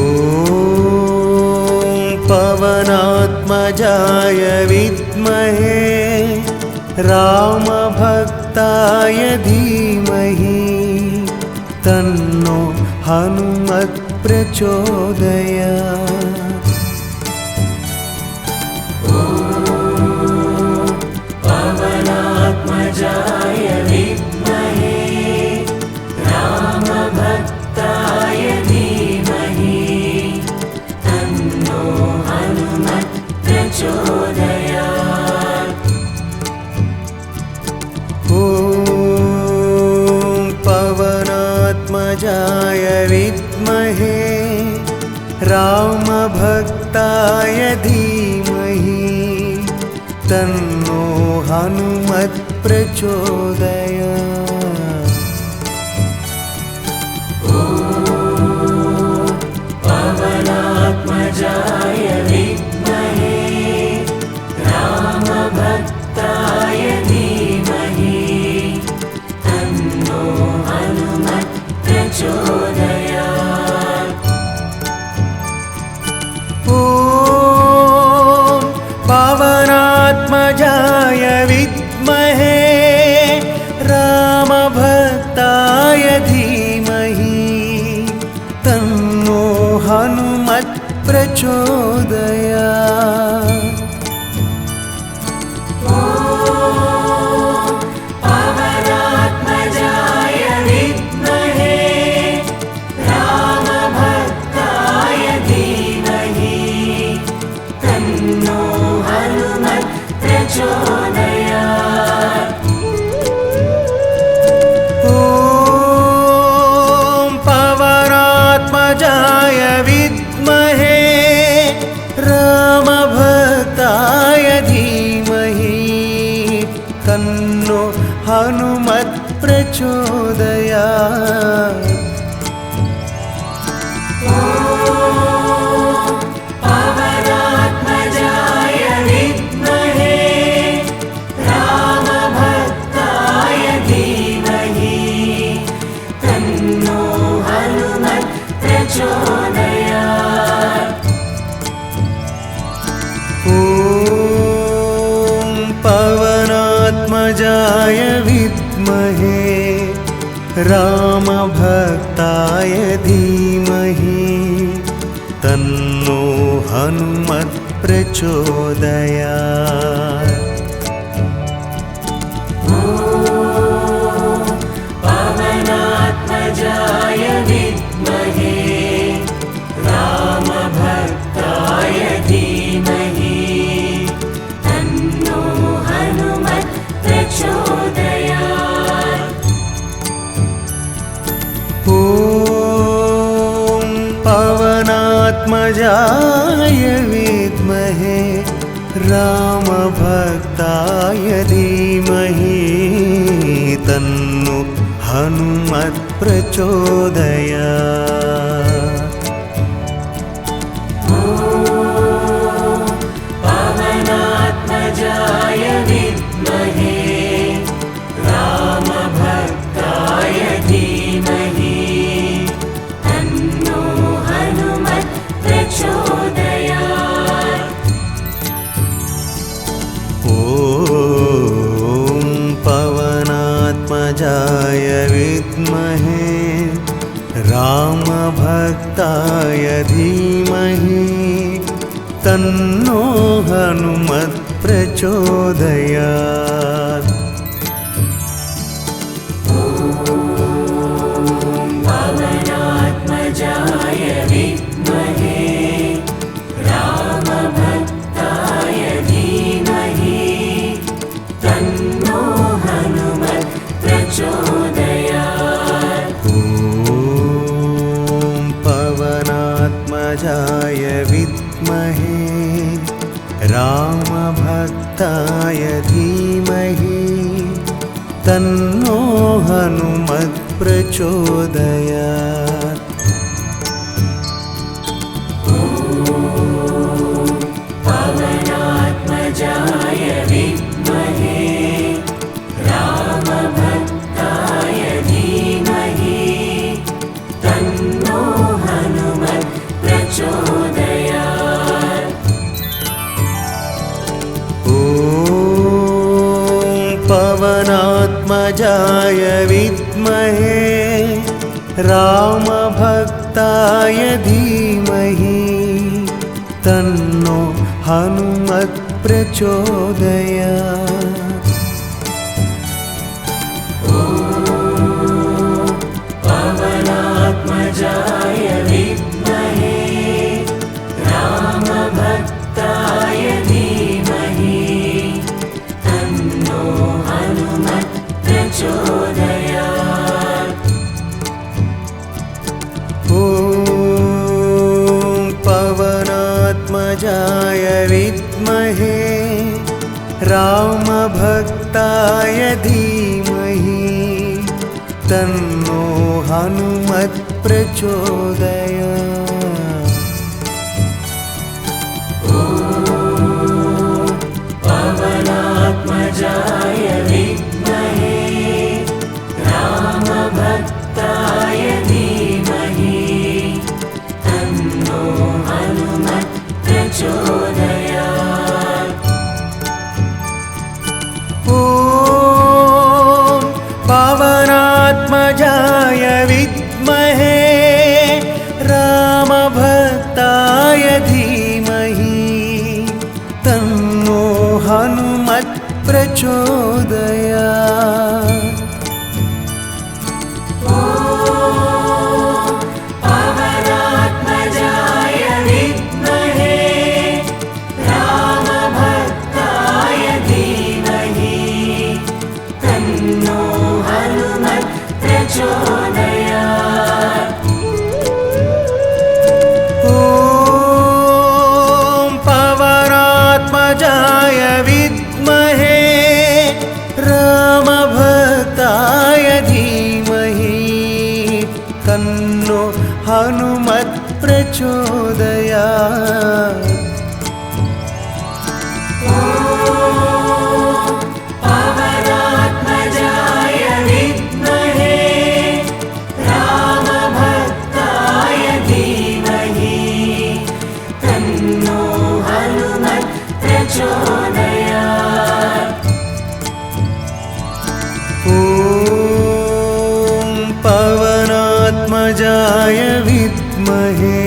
Speaker 2: पवनात्मजाय विद्महे रामभक्ताय धीमहि तन्नो हनुमत् प्रचोदयात्
Speaker 3: पवनात्मजाय विद्महे रामभक्ताय
Speaker 2: पवनात्मजाय धीमहि तन्नो हनुमत् प्रचोदयात्।
Speaker 3: पवनात्मजाय विद्महे रामभक्ताय धीमहि तन्नो हनुमत् प्रचोदयात्।
Speaker 2: ॐ पवनात्मजाय विद्महे रामभक्ताय धीमहि तन्नो हनुमत् प्रचोदयात्।
Speaker 3: पवनात्मजाय विद्महे रामभक्ताय धीमहि तन्नो हनुमत् प्रचोदयात्।
Speaker 2: ॐ पवनात्मजाय विद्महे रामभक्ताय धीमहि तन्नो हनुमत् प्रचोदयात्।
Speaker 3: पवनात्मजाय विद्महे रामभक्ताय धीमहि तन्नो हनुमत् प्रचोदयात्।
Speaker 2: ॐ पवनात्मजाय विद्महे रामभक्ताय धीमहि तन्नो हनुमत् प्रचोदयात्।
Speaker 3: पवनात्मजाय विद्महे रामभक्ताय धीमहि तन्नो हनुमत् प्रचोदयात्।
Speaker 2: ॐ पवनात्मजाय विद्महे रामभक्ताय धीमहि तन्नो हनुमत् प्रचोदयात्।
Speaker 3: पवनात्मजाय विद्महे रामभक्ताय धीमहि तन्नो हनुमत् प्रचोदयात्।
Speaker 2: ॐ पवनात्मजाय विद्महे रामभक्ताय धीमहि तन्नो हनुमत् प्रचोदयात्।
Speaker 3: पवनात्मजाय विद्महे रामभक्ताय धीमहि तन्नो हनुमत् प्रचोदयात्।
Speaker 2: ॐ पवनात्मजाय विद्महे रामभक्ताय धीमहि तन्नो हनुमत् प्रचोदयात्।
Speaker 3: पवनात्मजाय विद्महे रामभक्ताय धीमहि तन्नो हनुमत् प्रचोदयात्।
Speaker 2: ॐ पवनात्मजाय विद्महे रामभक्ताय धीमहि तन्नो हनुमत् प्रचोदयात्।
Speaker 3: पवनात्मजाय विद्महे रामभक्ताय धीमहि तन्नो हनुमत् प्रचोदयात्।
Speaker 2: ॐ पवनात्मजाय रामभक्ताय धीमहि तन्नो हनुमत् प्रचोदयात्।
Speaker 3: पवनात्मजाय विद्महे रामभक्ताय धीमहि तन्नो हनुमत् प्रचोदयात्।
Speaker 2: ॐ पवनात्मजाय विद्महे रामभक्ताय धीमहि तन्नो हनुमत् प्रचोदयात्।
Speaker 3: पवनात्मजाय विद्महे रामभक्ताय धीमहि तन्नो हनुमत् प्रचोदयात्।
Speaker 2: ॐ पवनात्मजाय विद्महे रामभक्ताय धीमहि तन्नो हनुमत् प्रचोदयात्।
Speaker 3: पवनात्मजाय विद्महे रामभक्ताय धीमहि तन्नो हनुमत् प्रचोदयात्।
Speaker 2: ॐ पवनात्मजाय विद्महे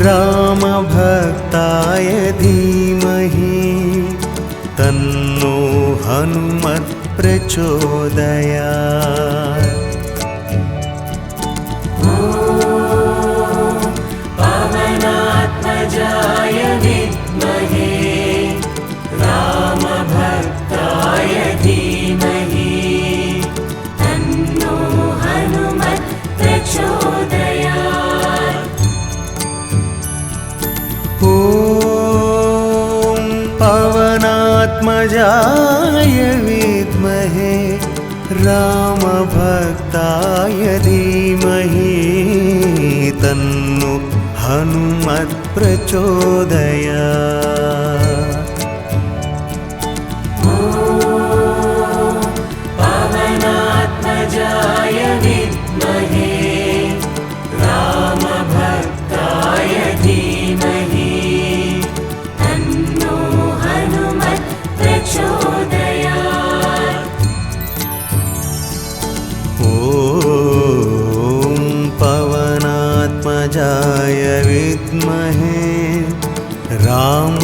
Speaker 2: रामभक्ताय धीमहि तन्नो हनुमत् प्रचोदयात्।
Speaker 3: पवनात्मजाय विद्महे रामभक्ताय धीमहि तन्नो हनुमत् प्रचोदयात्।
Speaker 2: ॐ पवनात्मजाय विद्महे रामभक्ताय धीमहि तन्नो हनुमत् प्रचोदयात्।
Speaker 3: पवनात्मजाय विद्महे रामभक्ताय धीमहि तन्नो हनुमत् प्रचोदयात्।
Speaker 2: ॐ पवनात्मजाय विद्महे रामभक्ताय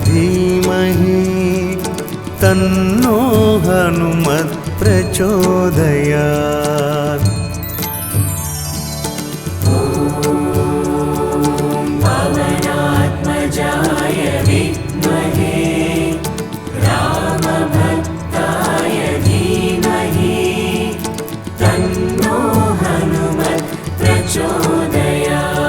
Speaker 2: धीमहि तन्नो हनुमत् प्रचोदयात्।
Speaker 3: पवनात्मजाय विद्महे रामभक्ताय धीमहि तन्नो हनुमत् प्रचोदयात्।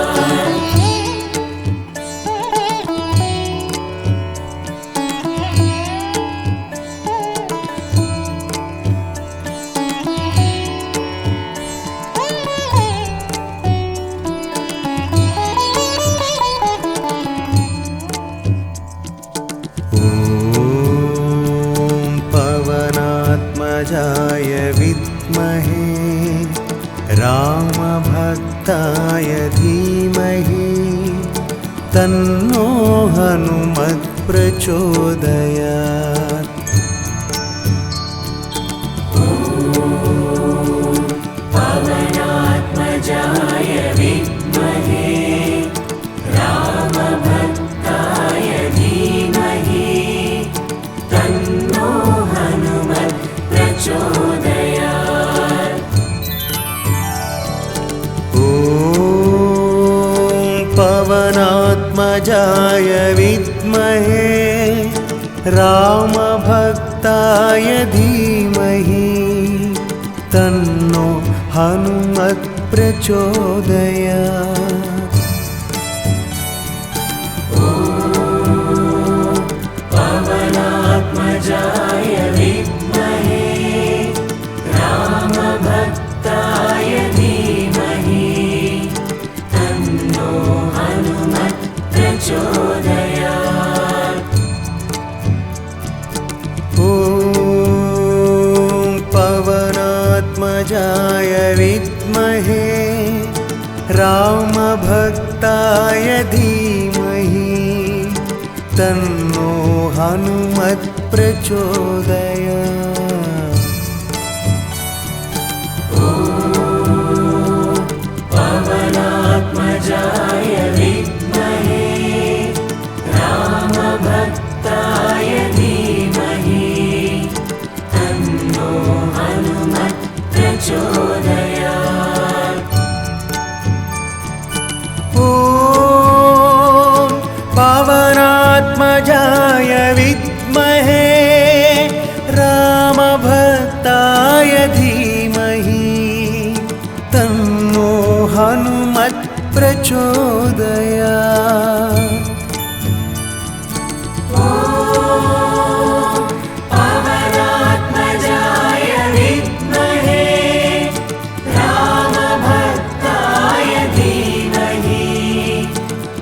Speaker 2: ॐ पवनात्मजाय विद्महे रामभक्ताय धीमहि तन्नो हनुमत् प्रचोदयात्।
Speaker 3: पवनात्मजाय विद्महे रामभक्ताय धीमहि तन्नो हनुमत् प्रचोदयात्।
Speaker 2: ॐ पवनात्मजाय विद्महे रामभक्ताय धीमहि तन्नो हनुमत् प्रचोदयात्। तन्नो हनुमत् प्रचोदयात्।
Speaker 3: पवनात्मजाय विद्महे रामभक्ताय धीमहि तन्नो हनुमत् प्रचोदयात्।
Speaker 2: ॐ पवनात्मजाय विद्महे रामभक्ताय धीमहि तन्नो हनुमत् प्रचोदयात्।
Speaker 3: पवनात्मजाय विद्महे रामभक्ताय धीमहि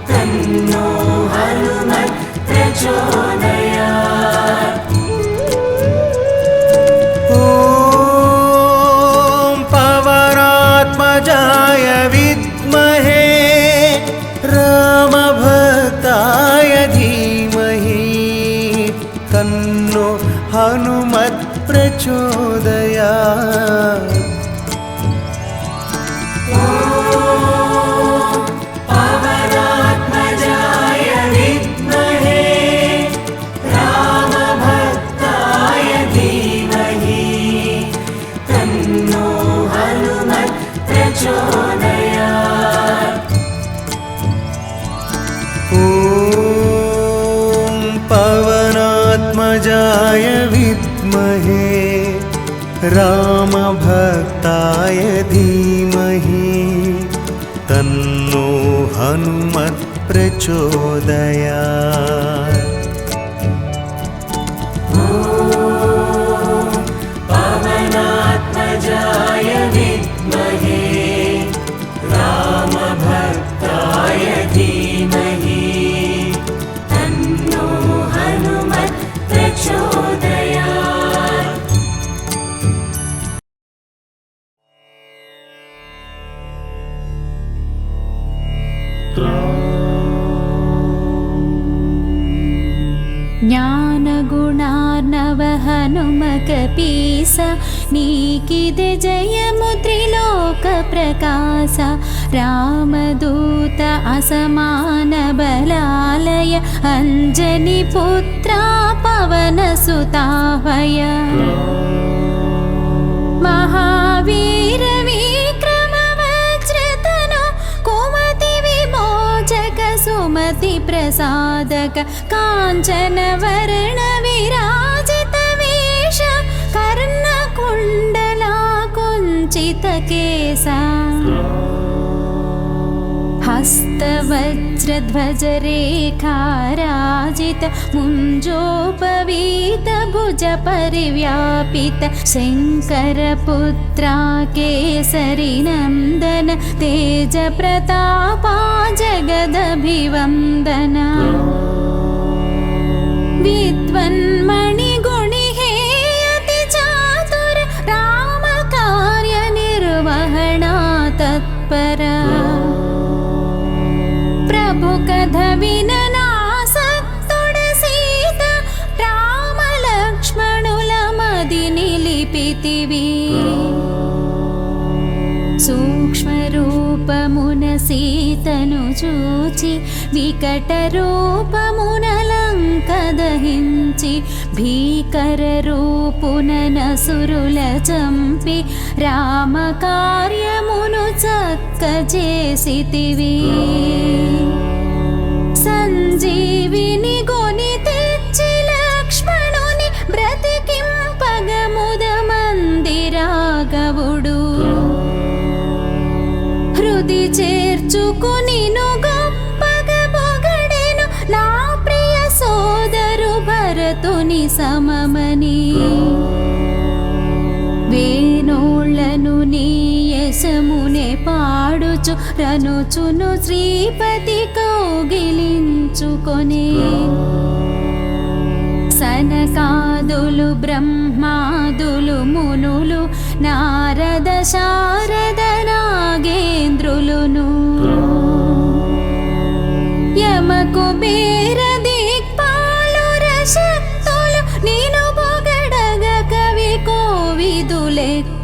Speaker 3: तन्नो हनुमत् प्रचोदयात्।
Speaker 2: ॐ पवनात्मजाय विद्महे रामभक्ताय धीमहि तन्नो हनुमत् प्रचोदयात्।
Speaker 3: पवनात्मजाय विद्महे रामभक्ताय धीमहि तन्नो हनुमत् प्रचोदयात्।
Speaker 2: ॐ पवनात्मजाय विद्महे रामभक्ताय धीमहि तन्नो हनुमत् प्रचोदयात्।
Speaker 3: पवनात्मजाय विद्महे रामभक्ताय धीमहि तन्नो हनुमत् प्रचोदयात्।
Speaker 4: ಜ್ಞಾನಗುಣಾರ್ಣವ ಹನುಮಕಪೀಸ ನೀಕಿದೆ ಜಯಮು ತ್ರಿಲೋಕ ಪ್ರಕಾಶ ರಾಮದೂತ ಅಸಮಾನ ಬಲಾಲಯ ಅಂಜನಿ ಪುತ್ರ ಪವನ ಸುತಾವಯ ಮಹಾವೀರ ವಿಕ್ರಮ ವಜ್ರತನು ಕುಮತಿ ವಿಮೋಚಕ ಸುಮತಿ ಪ್ರಸಾದಕ ಕಾಂಚನ ವರ್ಣ ವಿರಾಜಿತ ವೇಷ ಕರ್ಣ ಕುಂಡಲ ಕುಂಚಿತ ಕೇಸ हस्तवज्रध्वजरेखाराजित मुञ्जोपवीत भुज परिव्यापित शङ्करपुत्रा केसरी नन्दन तेजप्रतापा जगदभिवन्दन विद्वन्मणिगुणि हेयति चातुर रामकार्यनिर्वहणा तत्पर प्रभु कथविननासक्तुड सीत राम लक्ष्मणुल मदि निलिपितिवि सूक्ष्म रूपमुन सीतनु चूचि विकट रूपमुन लंक दहिंचि भीकर रूपुन नसुरुल चंपि राम कार्यमुनु चक्क చేసితివి సంజీవిని గొని తెచ్చి లక్ష్మణుని బ్రతికింపగ ముదమందిరాగవుడు హృది చేర్చుకునిను గొప్పగ పొగడెను నా ప్రియ సోదరు భరతుని సమమని వేణోళ్లను నీ యశమునే పాడుచు రనుచును శ్రీపతి కౌగిలించుకొనే సనకాదులు బ్రహ్మాదులు మునులు నారద శారద నాగేంద్రులును యమ కుబేర దిక్పా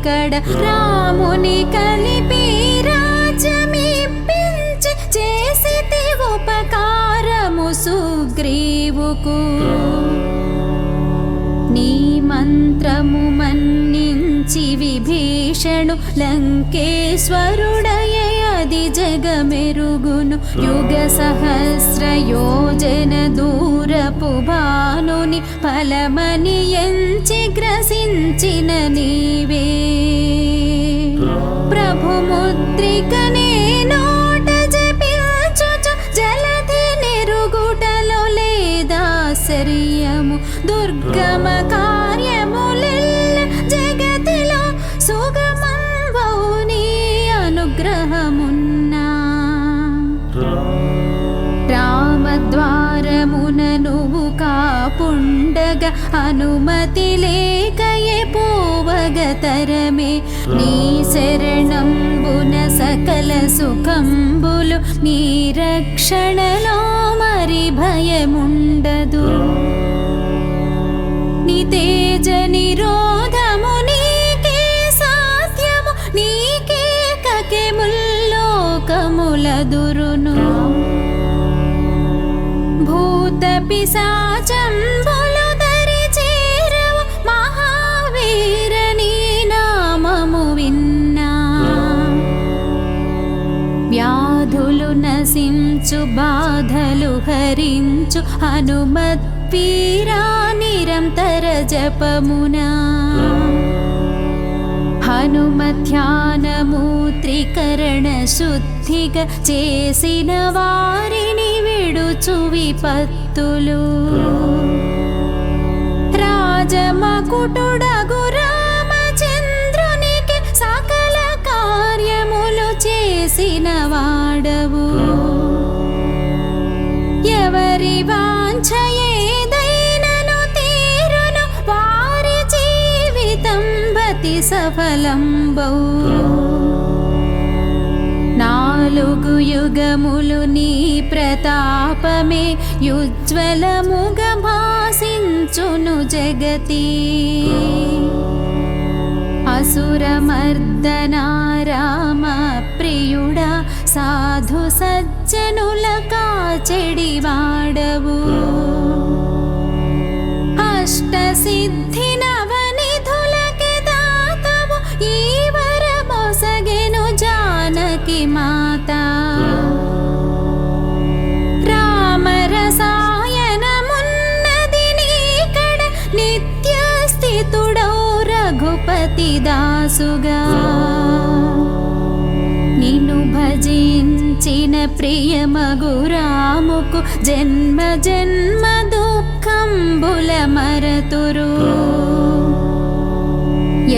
Speaker 4: ఇక్కడ రాముని కలిపి రాజ్యమిప్పించి చేసితి ఉపకారము సుగ్రీవుకు. నీ మంత్రము మన్నించి విభీషణు లంకేశ్వరుడయే అది జగమెరుగును. యుగ సహస్ర యోజన దూరపు భానుని ఫలమని ఎంచి గ్రసించిన నీవే. ప్రభుముద్రికనే నోట జపించుచు జలధి నిరుగుటలో లేదాశ్చర్యము. దుర్గమ కార్యములెల్ల జగతిలో సుగమంబౌ నీ అనుగ్రహమున్నా. రామద్వారమున నువ్వు కాపుండగ అనుమతి లేకయే పోవగతరమే. నీ శరణంబున సకల సుఖంబులు నీ రక్షణలో మరి భయముండదు. నీ తేజ నిరోధము నీకే సాధ్యము. నీకే కకెముల్లోకములదురును. భూత పిశాచంబులు దరి చేరవు మహావీర నీ నామము విన్నా. వ్యాధులు నశించు బాధలు హరించు హనుమద్వీరా నిరంతర జపమునా. హనుమధ్యానము త్రికరణ శుద్ధిగా చేసిన వారిని విడుచు విపత్తులు. రాజమకుటుడగు రామచంద్రునికి సకల కార్యములు చేసిన వాడవు. ఎవరి వాంఛ ఏదైనను తీరును వారి జీవితం భతి సఫలంబౌ. నాలుగు యుగములు నీ ప్రతాపమే యుజ్వలముగా భాసించును జగతి. అసురమర్దనా రామ ప్రియుడా సాధు సజ్జనుల కాచెడి వాడవు. అష్ట సిద్ధి నవనిధులకి దాతవు ఈ వరమొసగెను జానకి మాత. రామరసాయనమున్నది నీకడ నిత్య స్థితుడౌ రఘుపతి దాసుగా. నిన్ను భజించిన ప్రియమగు రాముకు జన్మ జన్మ దుఃఖంబుల మరతురు.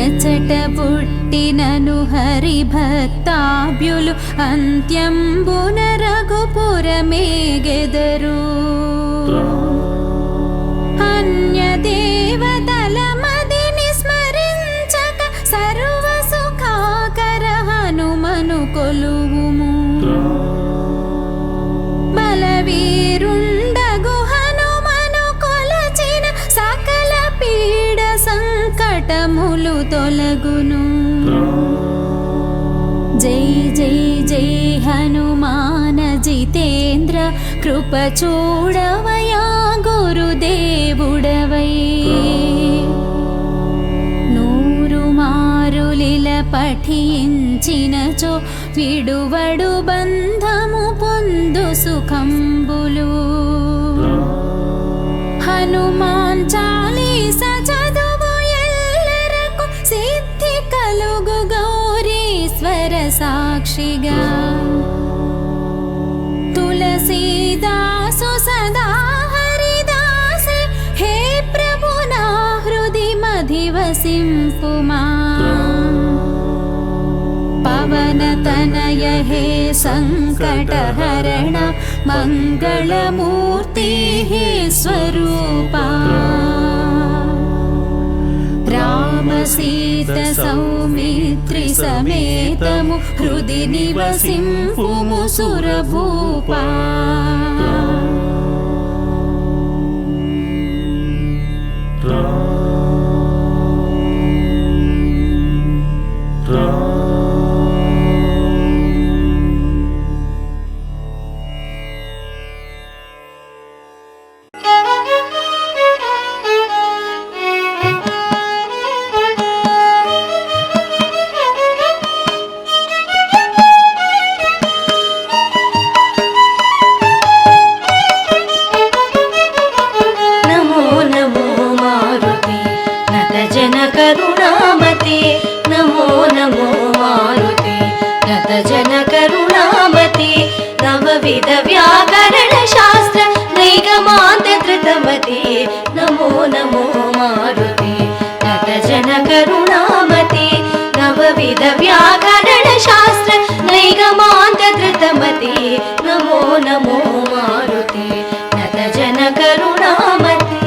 Speaker 4: ఎచట పుట్టినను హరి భక్తాభ్యులు అంత్యంబున రఘుపురమేగెదరు. అన్య దేవతల మదిని స్మరించక సర్వ సుఖాకర హనుమను కొలువుము. బలవీరుండగు హనుమను కొలచిన సకల పీడ సంకటములు తొలగును. జై జై జై హనుమాన జితేంద్ర కృప చూడవయా గురుదేవుడవై. నూరు మారులిల పఠించినచో విడువడు బంధము పొందు సుఖంబులు. హనుమాన్ చాలీస చదువు ఎల్లరకు సిద్ధి కలుగు గౌరీశ్వర సాక్షిగా. తులసీదాసు సదా హరిదాసే హే ప్రభు నా హృది మధివసింపుమా. పవన తనయ హే సంకటహరణ మంగళమూర్తి హే స్వరూపా. రామ సీత సౌమిత్రి సమేతము హృది నివసింపుము సురభూపా.
Speaker 5: करुणामते नमो नमो मारुते नत जन करुणामते नवविध व्याकरण शास्त्र नैगमान्त धृतमते नमो नमो मारुते नत जन करुणामते नवविध व्याकरण शास्त्र नैगमान्त धृतमते नमो नमो मारुते नत जन करुणामते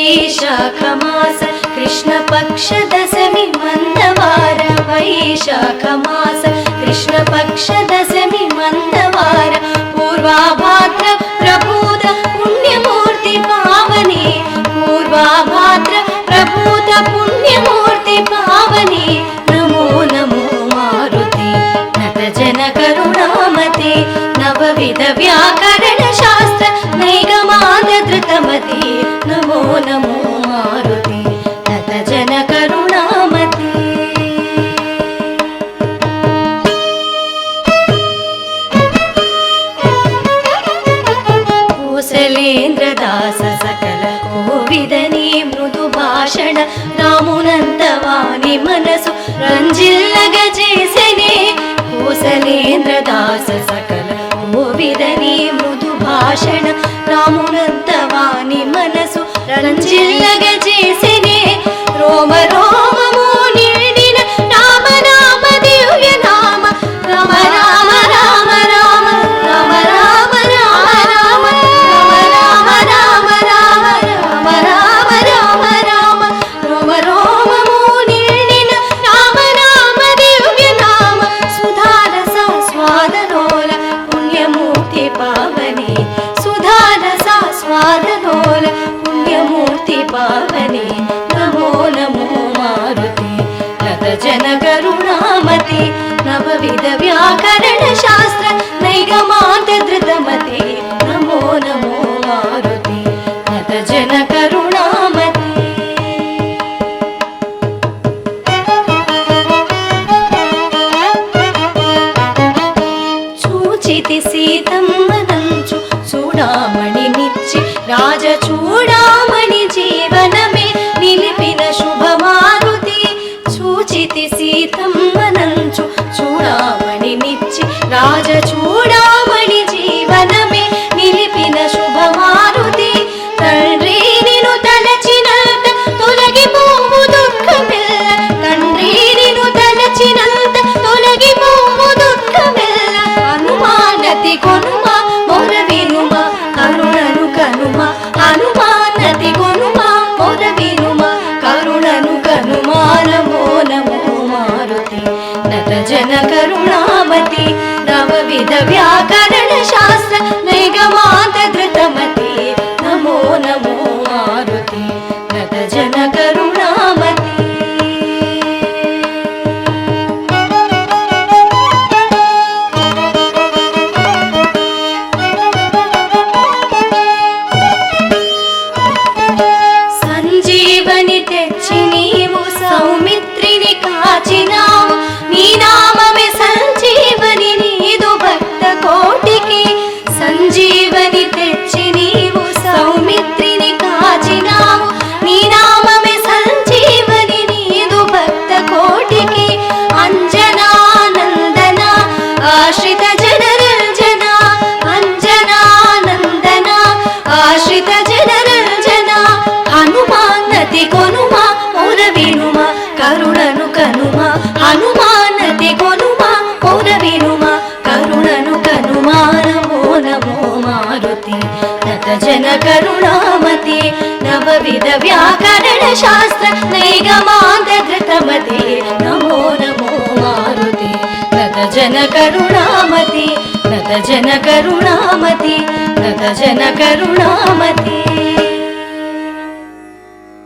Speaker 5: वैशाखमास कृष्णपक्ष दशमी मंदवार वैशाखमास कृष्णपक्ष दशमी मंदवार पूर्वाभाद्र प्रभूत पुण्यमूर्ति पावनी पूर्वाभाद्र प्रभूत पुण्यमूर्ति पावनी नमो नमो मारुते नत जन करुणामते नवविध व्याकरण शास्त्र नैगमान्त धृतमते नमो नमो मारुते नत जन करुणामते कोसलेन्द्रदास सकल कोविदनी मृदु भाषण रामुनंतवानी मनसु ರಂಜಿಲ್ಲಗ ಜೇಸನೆ ಕೋಸಲೇಂದ್ರದಾಸ ಸಕಲ ಕೋವಿದನಿ ಮೃದು ಭಾಷಣ ರಾಮುನಂತವಾನಿ ಮನಸು ರಂಜಿಲ್ಲಗ ಜೇಸನೆ ರೋಮ ರೋಮಮು ನೀಡಿನ ನಾಮ ನಾಮ ದಿವ್ಯ ನಾಮ ರಾಮ ರಾಮ ರಾಮ ರಾಮ ರಾಮ ರಾಮ ರಾಮ ರಾಮ ರಾಮ ರಾಮ ರಾಮ ರಾಮ ರಾಮ ರಾಮ ರಾಮ ರೋಮ ರೋಮಮು ನೀಡಿನ ನಾಮ ನಾಮ ದಿವ್ಯ ನಾಮ ಸುಧಾರಸ ಸ್ವಾದನೋಲ ಪುಣ್ಯಮೂರ್ತಿ ಪಾವನಿ ಸುಧಾರಸ ಸ್ವಾದನೋಲ ಪುಣ್ಯಮೂರ್ತಿ ಪಾವನಿ ನಮೋ ನಮೋ ಮಾರುತಿ ನತ ಜನ ಕರುಣಾಮತಿ ನವವಿಧ ವ್ಯಾಕರಣ ಶಾಸ್ತ್ರ ನೈಗಮಾಂತ ಧೃತಮತೆ ನಮೋ ನಮೋ ಮಾರುತಿ ನತ ಜನ ಕರುಣಾಮತಿ చూచితి సీతమ్మనంచు చూడామణి నిచ్చి రాజ చూడామణి జీవనమే నిలిపిన శుభమారుతి చూచితి సీతమ్మనంచు చూడామణి నిచ్చి రాజ చూడామణి జీవనమే నిలిపిన శుభమారుతి తండ్రి నిను తలచినంత తొలగిపోవు దుఃఖమెల్ల తండ్రి నిను తలచినంత తొలగిపోవు దుఃఖమెల్ల హనుమానతి కొనుమ మొర వినుమ కరుణను కనుమ హనుమానతి కొనుమ మొర వినుమ కరుణను కనుమ నమో నమో మారుతి నత జన కరుణామతి నవవిధ వ్యాకరణ శాస్త్ర నైగమాంత ధృతమతి నమో నమో మారుతి నత జన కరుణామతి సంజీవని తెచ్చి నీవు సౌమిత్రిని కాచినావు నీ నామమే సంజీవని నీదు భక్త కోటికి సంజీవని తెచ్చి నీవు సౌమిత్రిని కాచినావు నీ నామమే సంజీవని నీదు భక్త కోటికి అంజనానందన ఆశ్రిత జనరంజన అంజనానందన ఆశ్రిత జనరంజన హనుమానతి కొనుమ మొర వినుమ కరుణను కనుమ హనుమానతి కొనుమ మొర వినుమ కరుణను కనుమ నమో నమో మారుతి నత జన కరుణామతి నవవిధ వ్యాకరణ శాస్త్ర నైగమాంత ధృతమతి నమో నమో మారుతి నత జన కరుణామతి నత జన కరుణామతి నత జన కరుణామతి